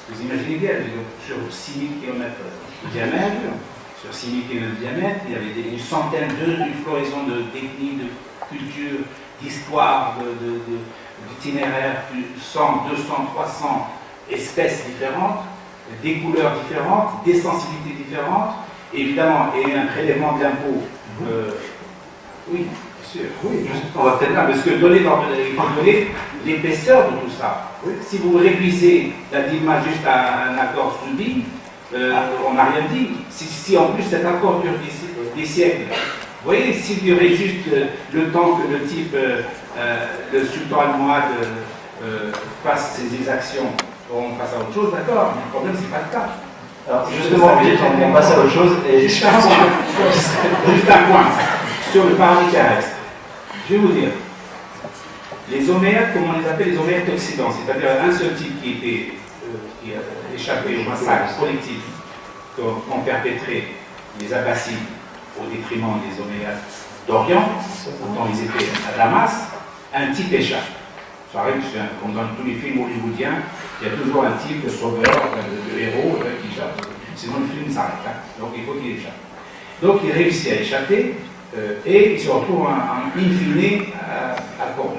vous imaginez bien, sur 6000 km de diamètre, sur 6000 km de diamètre, il y avait une centaine de floraisons de techniques, de cultures, d'histoires, d'itinéraires, 100, 200, 300 espèces différentes, des couleurs différentes, des sensibilités différentes, évidemment, et un prélèvement d'impôts. Oui, bien sûr. Oui, on va peut-être là, parce que donner l'épaisseur de tout ça. Oui. Si vous réduisez la DIMA juste à un accord subi, on n'a rien dit. Si en plus cet accord dure des siècles, vous voyez, s'il durait juste le temps que le type, le sultan almohade, fasse ses exactions, on passe à autre chose, d'accord, mais le problème, c'est pas le cas. Alors, justement, vous dites qu'on passe à autre chose, et juste un point sur le paradis terrestre. Je vais vous dire, les Omeyyades, comme on les appelle les Omeyyades d'Occident, c'est-à-dire un seul type qui a échappé au massacre collectif qu'ont perpétré les Abbassides au détriment des Omeyyades d'Orient, dont ils étaient à Damas, un type échappe. Ça arrive, comme dans tous les films hollywoodiens, il y a toujours un type de sauveur, de héros qui échappe. Sinon le film s'arrête. Hein. Donc il faut qu'il échappe. Donc il réussit à échapper et il se retrouve en in-fine à Cordoue.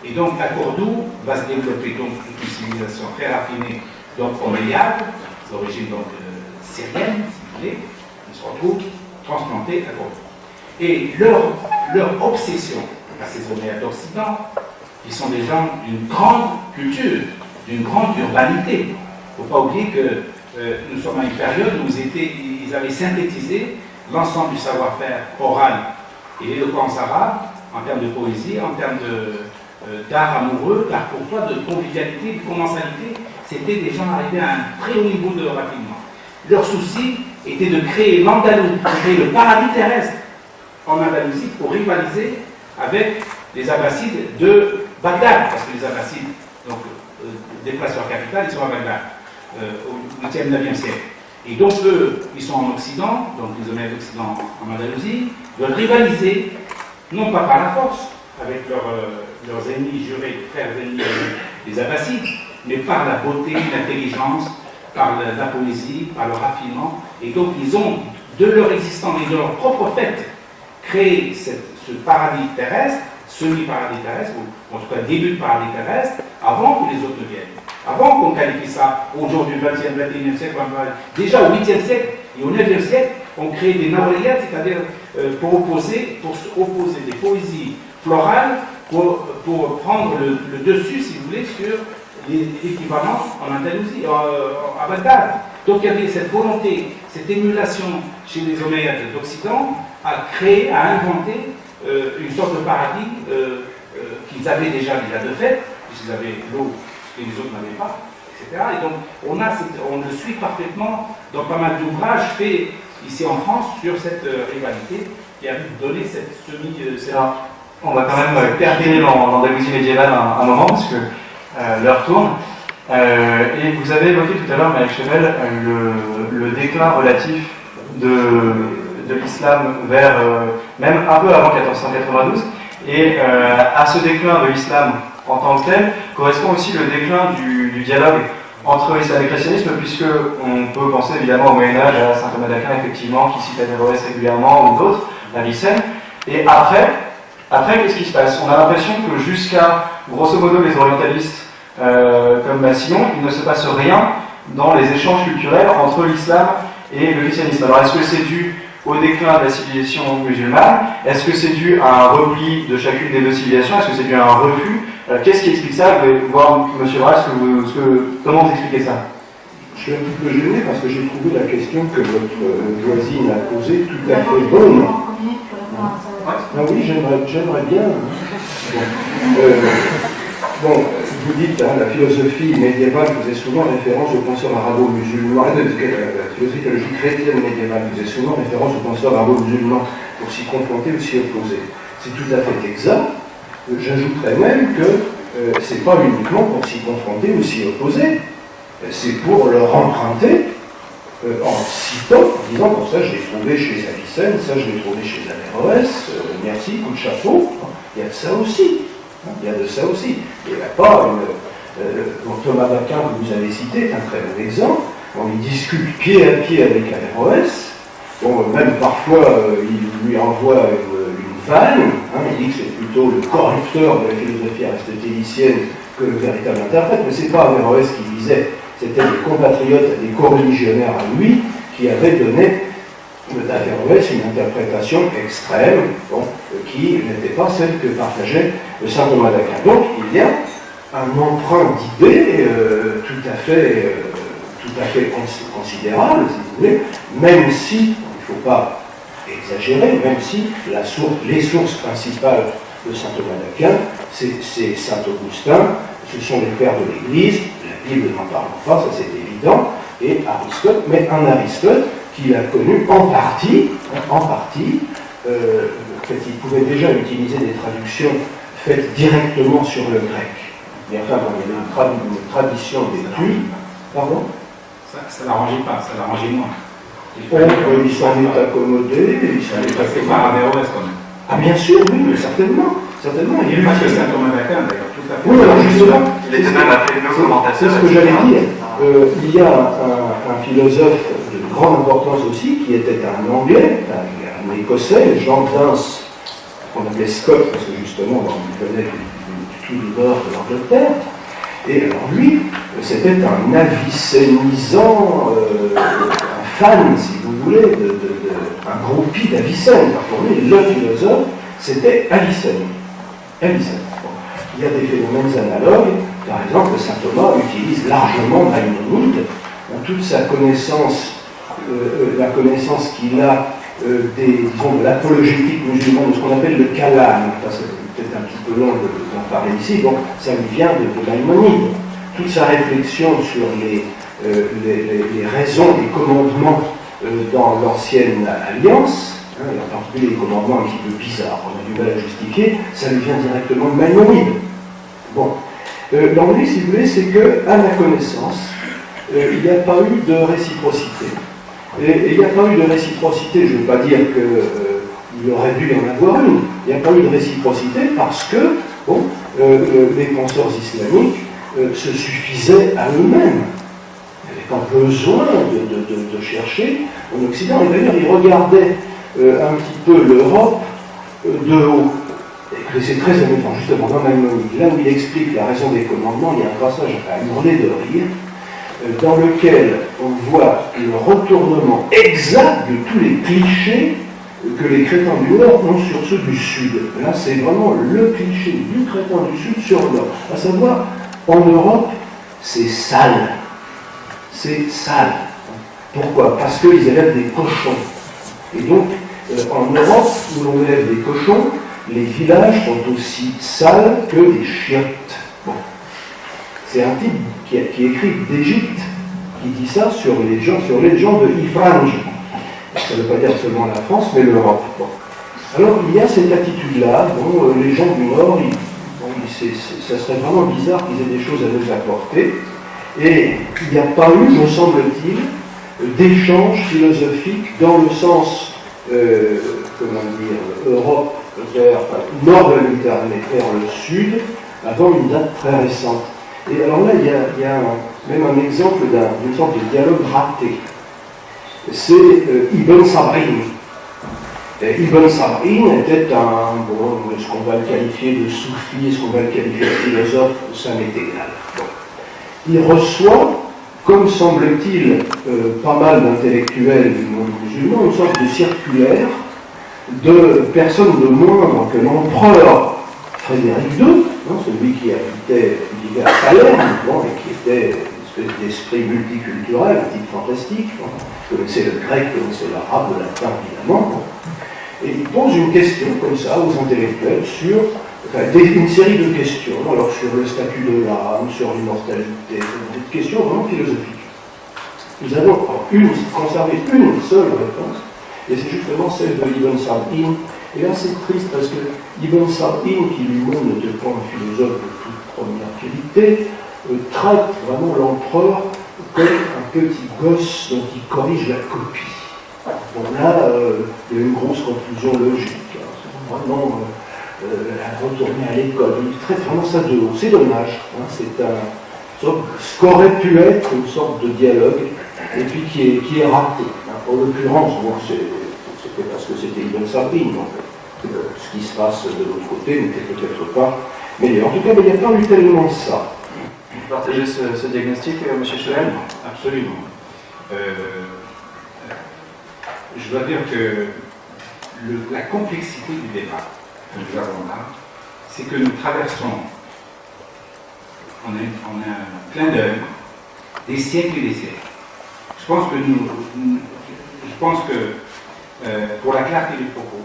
Et donc à Cordoue va se développer donc toute une civilisation très raffinée, donc omeyyade, d'origine donc syrienne, si vous voulez. Ils se retrouvent transplantés à Cordoue. Et leur obsession à ces Omeyyades d'Occident, ils sont des gens d'une grande culture, d'une grande urbanité. Il ne faut pas oublier que nous sommes à une période où ils avaient synthétisé l'ensemble du savoir-faire oral et l'éloquence arabe en termes de poésie, en termes d'art amoureux, d'art courtois, de convivialité, de commensalité. C'était des gens arrivés à un très haut niveau de raffinement. Leur souci était de créer l'Andalousie, de créer le paradis terrestre en Andalousie pour rivaliser avec les Abbassides de Bagdad, parce que les Abbassides déplacent leur capitale, ils sont à Bagdad, au 8e, 9e siècle. Et donc eux, ils sont en Occident, donc les Omeyyades d'Occident en Andalousie, veulent rivaliser, non pas par la force, avec leurs ennemis jurés, frères ennemis, les Abbassides, mais par la beauté, l'intelligence, par la poésie, par le raffinement. Et donc ils ont, de leur existence et de leur propre fait, créé ce paradis terrestre, semi-paradis terrestre, ou en tout cas début de paradis terrestre, avant que les autres ne viennent. Avant qu'on qualifie ça, au jour du 20e, 21e siècle, déjà au 8e siècle et au 9e siècle, on crée des nawriyat, c'est-à-dire pour opposer des poésies florales, pour prendre le dessus, si vous voulez, sur l'équivalent en Andalousie, à Bagdad. Donc il y avait cette volonté, cette émulation chez les Omeyyades d'Occident à créer, à inventer une sorte de paradis qu'ils avaient déjà de fait, puisqu'ils avaient l'eau que les autres n'avaient pas, etc. Et donc on le suit parfaitement dans pas mal d'ouvrages faits ici en France sur cette rivalité qui a donné cette on va quand même terminer dans l'Andalousie médiévale un moment, parce que l'heure tourne. Et vous avez évoqué tout à l'heure, Malek Chevel, le déclin relatif de l'islam vers, même un peu avant 1492. Et à ce déclin de l'islam en tant que tel, correspond aussi le déclin du dialogue entre l'islam et le christianisme, puisque on peut penser évidemment au Moyen-Âge, à saint Thomas d'Aquin, effectivement, qui cite Averroès régulièrement, ou d'autres, la Vicenne. Et après, qu'est-ce qui se passe? On a l'impression que jusqu'à, grosso modo, les orientalistes comme Massillon, il ne se passe rien dans les échanges culturels entre l'islam et le christianisme. Alors est-ce que c'est dû au déclin de la civilisation musulmane? Est-ce que c'est dû à un repli de chacune des deux civilisations? Est-ce que c'est dû à un refus? Qu'est-ce qui explique ça? Vous pouvez voir, M. Brass, comment vous expliquez ça? Je suis un petit peu gêné parce que j'ai trouvé la question que votre voisine a posée tout à fait bonne. Ah oui, j'aimerais bien. Bon, vous dites, hein, la philosophie médiévale faisait souvent référence aux penseurs arabo-musulmans, la philosophie théologique chrétienne médiévale faisait souvent référence aux penseurs arabo-musulmans pour s'y confronter ou s'y opposer. C'est tout à fait exact. J'ajouterais même que c'est pas uniquement pour s'y confronter ou s'y opposer, c'est pour leur emprunter en citant, en disant, bon, ça je l'ai trouvé chez Avicenne, ça je l'ai trouvé chez Averroès, merci, coup de chapeau. Il y a de ça aussi. Il y a de ça aussi. Il n'y a pas Thomas d'Aquin que vous avez cité est un très bon exemple. On y discute pied à pied avec Averroès. Bon, même parfois, il lui envoie une vanne. Il dit que c'est plutôt le corrupteur de la philosophie aristotélicienne que le véritable interprète. Mais ce n'est pas Averroès qui disait. C'était des compatriotes, des co-religionnaires à lui, qui avaient donné d'Averroès une interprétation extrême, qui n'était pas celle que partageait saint Thomas d'Aquin. Donc il y a un emprunt d'idées tout à fait considérable, si vous voulez, même si, il ne faut pas exagérer, même si les sources principales de saint Thomas d'Aquin, c'est saint Augustin, ce sont les pères de l'Église, la Bible n'en parle pas, ça c'est évident, et Aristote, mais un Aristote qu'il a connu en partie, en fait, il pouvait déjà utiliser des traductions faites directement sur le grec. Mais enfin, il y avait une tradition d'études. Pardon? Ça l'arrangeait pas, ça l'arrangeait moins. Il s'en est accommodé, il s'en est passé par Averroès quand même. Ah bien sûr, oui, mais certainement. Certainement. Il y a eu pas que saint Thomas d'Aquin d'ailleurs, tout à fait. Oui, alors justement, il était même appelé le commentateur. C'est ce que j'allais dire. Il y a un philosophe de grande importance aussi, qui était un Anglais, un Écossais, Jean Dance, qu'on appelait Scott, parce que justement, il venait du nord de l'Angleterre. Et alors lui, c'était un avicénisant, un fan, si vous voulez, un groupie d'Avicenne. Pour lui, le philosophe, c'était Avicenne. Avicenne. Bon. Il y a des phénomènes analogues. Par exemple, saint Thomas utilise largement Maïmonide dans toute sa connaissance, la connaissance qu'il a disons, de l'apologétique musulmane, de ce qu'on appelle le kalam. C'est peut-être un petit peu long d'en parler ici, donc ça lui vient de Maïmonide. Toute sa réflexion sur les raisons des commandements dans l'ancienne alliance, et en particulier les commandements un petit peu bizarres, on a du mal à justifier, ça lui vient directement de Maïmonide. Bon. L'ennui, si vous voulez, c'est qu'à ma connaissance, il n'y a pas eu de réciprocité. Et il n'y a pas eu de réciprocité, je ne veux pas dire qu'il aurait dû y en avoir une, il n'y a pas eu de réciprocité parce que les penseurs islamiques se suffisaient à eux-mêmes. Il n'y avait pas besoin de chercher en Occident. Et d'ailleurs, ils regardaient un petit peu l'Europe de haut. Et c'est très amusant, justement, dans Maïmonide, là où il explique la raison des commandements, il y a un passage à hurler de rire, dans lequel on voit le retournement exact de tous les clichés que les crétins du Nord ont sur ceux du Sud. Là, c'est vraiment le cliché du crétin du Sud sur le Nord. À savoir, en Europe, c'est sale. C'est sale. Pourquoi? Parce qu'ils élèvent des cochons. Et donc, en Europe, où l'on élève des cochons, les villages sont aussi sales que les chiottes. Bon. C'est un type qui écrit d'Égypte, qui dit ça sur les gens de Ifranj. Ça ne veut pas dire seulement la France, mais l'Europe. Bon. Alors il y a cette attitude-là, dont les gens du Nord, ça serait vraiment bizarre qu'ils aient des choses à nous apporter. Et il n'y a pas eu, me semble-t-il, d'échange philosophique dans le sens, Europe vers nord de la Méditerranée, vers le sud, avant une date très récente. Et alors là, il y a même un exemple d'une sorte de dialogue raté. C'est Ibn Sabrin. Ibn Sab'in était ce qu'on va le qualifier de soufi, est-ce qu'on va le qualifier de philosophe, ça m'est égal. Bon. Il reçoit, comme semble-t-il, pas mal d'intellectuels du monde musulman, une sorte de circulaire de personnes de moindre que l'empereur Frédéric II, celui qui habitait à Palerme, et qui était une espèce d'esprit multiculturel, un type fantastique, connaissait le grec, connaissait l'arabe, le latin évidemment, et il pose une question comme ça aux intellectuels sur une série de questions, alors sur le statut de l'âme, sur l'immortalité, des questions vraiment philosophiques. Nous avons conservé une seule réponse, et c'est justement celle de Ibn Sab'in. Et là c'est triste parce que Ibn Sab'in, qui lui-même n'était pas un philosophe de toute première qualité, traite vraiment l'empereur comme un petit gosse dont il corrige la copie. Bon là, il y a une grosse confusion logique. C'est vraiment retourner à l'école. Il traite vraiment ça de haut. C'est dommage. C'est ce qu'aurait pu être une sorte de dialogue, et puis qui est raté. En l'occurrence, bon, c'était parce que c'était Ibn Sab'in, donc ce qui se passe de l'autre côté n'était peut-être pas meilleur. En tout cas, il n'y a pas eu tellement ça. Vous partagez ce diagnostic, M. Schwellen? Absolument. Je dois dire que la complexité du débat que nous avons là, c'est que nous traversons en un clin d'œil des siècles et des siècles. Je pense que pour la clarté du propos,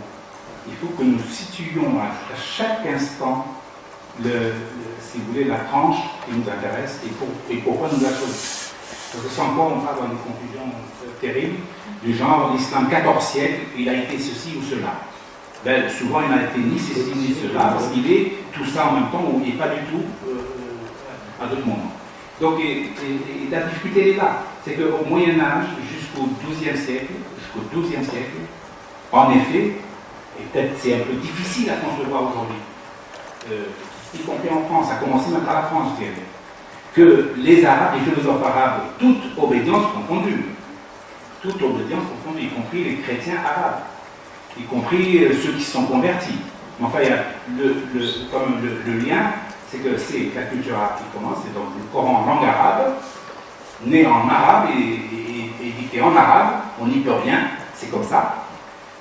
il faut que nous situions à chaque instant, si vous voulez, la tranche qui nous intéresse et pourquoi nous la choisissons. Parce que sans quoi on part dans des confusions terribles, du genre l'islam 14 siècles, il a été ceci ou cela. Ben, souvent il n'a été ni ceci ni cela, parce qu'il est tout ça en même temps, ou il n'est pas du tout à d'autres moments. Donc la difficulté est là. C'est qu'au Moyen-Âge, jusqu'au XIIe siècle, en effet, et peut-être c'est un peu difficile à concevoir aujourd'hui, y compris en France, à commencer même par la France, je dirais, que les Arabes, les philosophes arabes, toute obédience confondue, y compris les chrétiens arabes, y compris ceux qui sont convertis. Mais enfin, il y a le lien, c'est que c'est la culture arabe qui commence, c'est donc le Coran en langue arabe, né en arabe et édité en arabe, on n'y peut rien, c'est comme ça.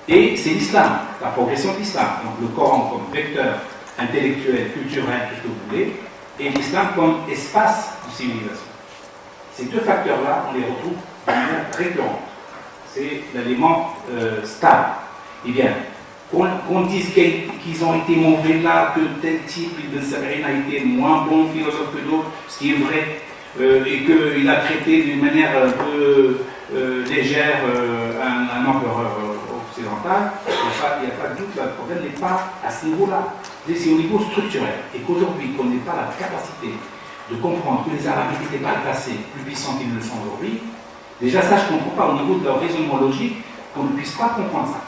Et c'est l'islam, la progression de l'islam. Donc le Coran comme vecteur intellectuel, culturel, tout ce que vous voulez, et l'islam comme espace de civilisation. Ces deux facteurs-là, on les retrouve de manière récurrente. C'est l'élément stable. Eh bien, qu'on dise qu'ils ont été mauvais là, que tel type, Ibn Sab'in, a été moins bon philosophe que d'autres, ce qui est vrai, et qu'il a traité d'une manière un peu légère un empereur occidental, il n'y a pas de doute, le problème n'est pas à ce niveau-là. C'est au niveau structurel. Et qu'aujourd'hui, qu'on n'ait pas la capacité de comprendre que les Arabes n'étaient pas le passé plus puissants qu'ils ne le sont aujourd'hui, déjà ça je ne comprends pas au niveau de leur raisonnement logique qu'on ne puisse pas comprendre ça.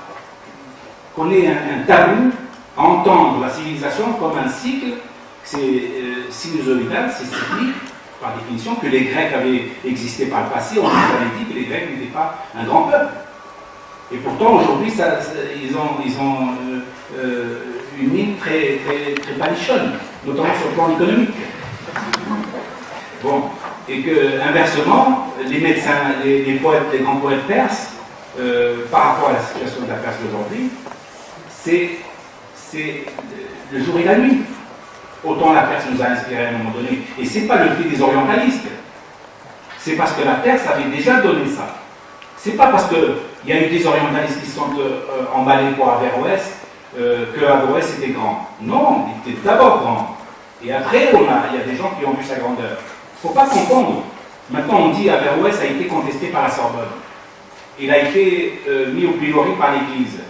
Qu'on ait un tabou à entendre la civilisation comme un cycle, c'est sinusoïdal, c'est cyclique, par définition, que les Grecs avaient existé par le passé, on nous avait dit que les Grecs n'étaient pas un grand peuple. Et pourtant aujourd'hui ils ont une ligne très, très, très palichonne, notamment sur le plan économique. Bon, et que inversement, les médecins, les poètes, les grands poètes perses, par rapport à la situation de la Perse d'aujourd'hui, c'est le jour et la nuit. Autant la Perse nous a inspiré à un moment donné. Et ce n'est pas le fait des orientalistes. C'est parce que la Perse avait déjà donné ça. Ce n'est pas parce qu'il y a eu des orientalistes qui sont emballés pour Averroès que Averroès était grand. Non, il était d'abord grand. Et après, il y a des gens qui ont vu sa grandeur. Il ne faut pas confondre. Maintenant, on dit Averroès a été contesté par la Sorbonne. Il a été mis au pilori par l'Église.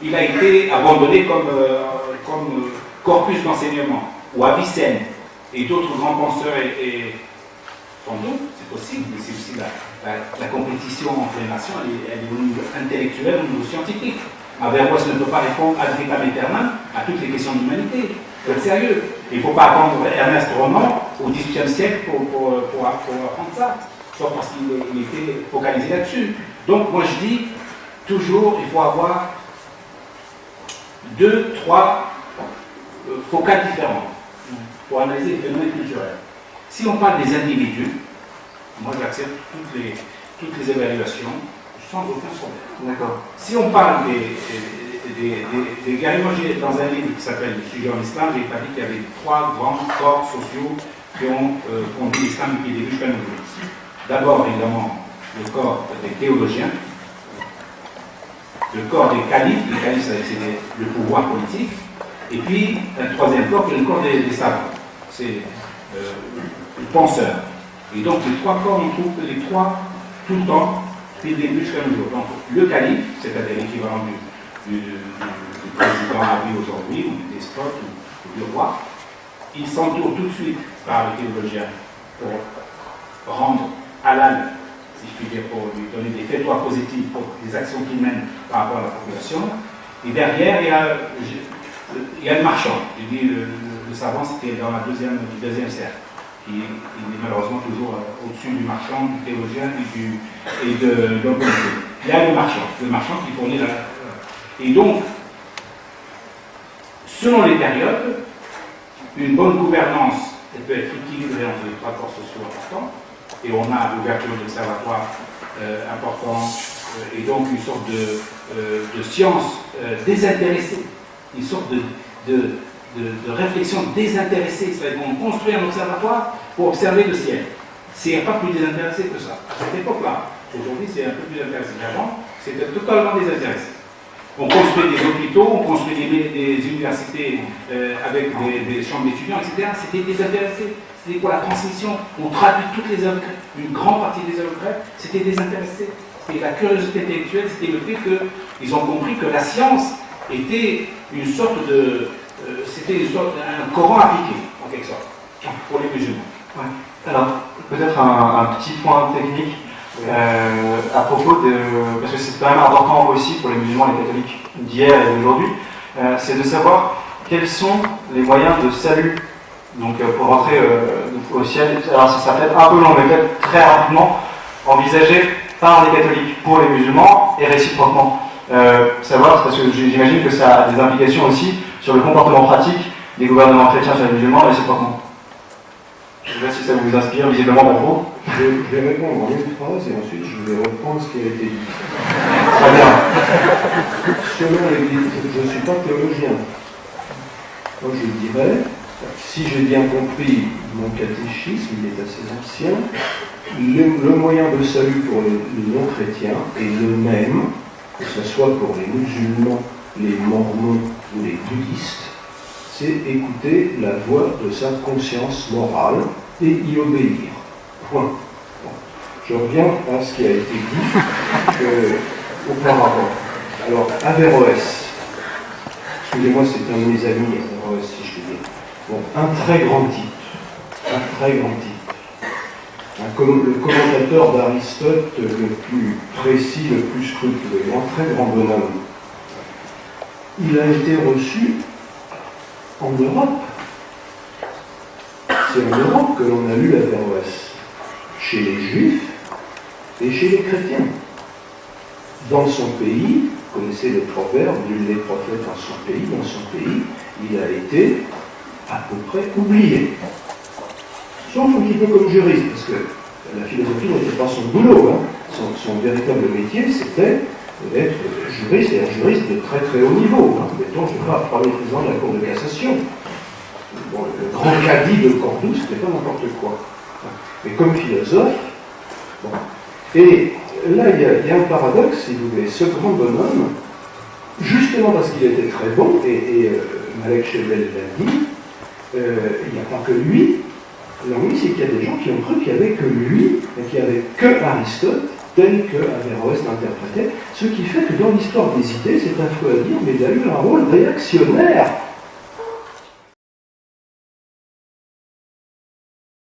Il a été abandonné comme corpus d'enseignement, ou Avicenne, et d'autres grands penseurs, et sans doute, c'est possible, mais c'est aussi la compétition entre les nations, elle est au niveau intellectuel, au niveau scientifique. Averroès ne peut pas répondre ad vitam aeternam à toutes les questions de l'humanité. Il faut être sérieux. Il ne faut pas attendre Ernest Renan au XVIIIe siècle pour apprendre ça, sauf parce qu'il était focalisé là-dessus. Donc moi je dis, toujours, il faut avoir deux, trois focales différents pour analyser les phénomènes culturels. Si on parle des individus, moi j'accepte toutes les évaluations sans aucun problème. D'accord. Si on parle carrément, dans un livre qui s'appelle Le sujet en islam, j'ai pas dit qu'il y avait trois grands corps sociaux qui ont conduit l'islam depuis le début jusqu'à nos jours. D'abord, évidemment, le corps des théologiens, le corps des califes, les califes c'est le pouvoir politique, et puis un troisième corps qui est le corps des savants, c'est le penseur. Et donc les trois corps, on trouve que les trois, tout le temps, depuis le début jusqu'à nos jours. Donc le calife, c'est-à-dire l'équivalent du président à vie aujourd'hui, ou du despote, ou du roi, il s'entoure tout de suite par les théologiens pour rendre halal, si je puis dire, pour lui donner des faits positifs pour les actions qu'il mène par rapport à la population. Et derrière, il y a le marchand. Je dis le savant, c'était dans le deuxième cercle. Il est malheureusement toujours au-dessus du marchand, du théologien et de l'homme politique. Il y a le marchand qui fournit la... Et donc, selon les périodes, une bonne gouvernance elle peut être équilibrée entre les trois corps sociaux importants, et on a l'ouverture d'observatoires importants, et donc une sorte de science désintéressée, une sorte de réflexion désintéressée, c'est-à-dire qu'on construit un observatoire pour observer le ciel. C'est pas plus désintéressé que ça. À cette époque-là, aujourd'hui c'est un peu plus intéressé qu'avant, c'était totalement désintéressé. On construit des hôpitaux, on construit des universités avec des chambres d'étudiants, etc. C'était désintéressé. C'était pour la transmission. On traduit toutes les œuvres grecques, une grande partie des œuvres grecques, c'était désintéressé. C'était la curiosité intellectuelle, c'était le fait qu'ils ont compris que la science était une sorte un Coran appliqué, en quelque sorte, pour les musulmans. Ouais. Alors, peut-être un petit point technique à propos de... Parce que c'est quand même important aussi pour les musulmans et les catholiques d'hier et d'aujourd'hui, c'est de savoir quels sont les moyens de salut. Donc, pour rentrer au ciel, alors ça peut être un peu long, mais peut-être très rapidement envisagé par les catholiques pour les musulmans et réciproquement. Savoir, parce que j'imagine que ça a des implications aussi sur le comportement pratique des gouvernements chrétiens sur les musulmans et réciproquement. Je ne sais pas si ça vous inspire, visiblement pas trop. Je vais répondre en une phrase et ensuite je vais reprendre ce qui a été dit. Très bien. Selon l'Église, je ne suis pas théologien. Moi je dirais, si j'ai bien compris mon catéchisme, il est assez ancien, le moyen de salut pour les non-chrétiens est le même, que ce soit pour les musulmans, les mormons ou les bouddhistes, c'est écouter la voix de sa conscience morale et y obéir. Point. Bon. Je reviens à ce qui a été dit auparavant. Alors, Averroès, excusez-moi, c'est un de mes amis, Averroès, si je puis dire. Bon, un très grand type. Un très grand type. Le commentateur d'Aristote le plus précis, le plus scrupuleux, un très grand bonhomme. Il a été reçu en Europe. C'est en Europe que l'on a lu Averroès, chez les Juifs et chez les chrétiens. Dans son pays, vous connaissez le proverbe, nul n'est prophète en son pays, dans son pays, il a été à peu près oublié. Sauf un petit peu comme juriste, parce que la philosophie n'était pas son boulot. Hein. Son véritable métier, c'était d'être juriste, et un juriste de très très haut niveau. Hein. Mettons, je ne sais pas, premier président de la Cour de cassation. Bon, le grand cadi de Cordoue, c'était pas n'importe quoi. Mais comme philosophe, bon. Et là, il y a un paradoxe, si vous voulez. Ce grand bonhomme, justement parce qu'il était très bon, et Malek Chebel l'a dit, il n'y a pas que lui. L'ennui, c'est qu'il y a des gens qui ont cru qu'il n'y avait que lui, et qu'il n'y avait que Aristote, tel que Averroès l'interprétait, ce qui fait que dans l'histoire des idées, c'est affreux à dire, mais il a eu un rôle réactionnaire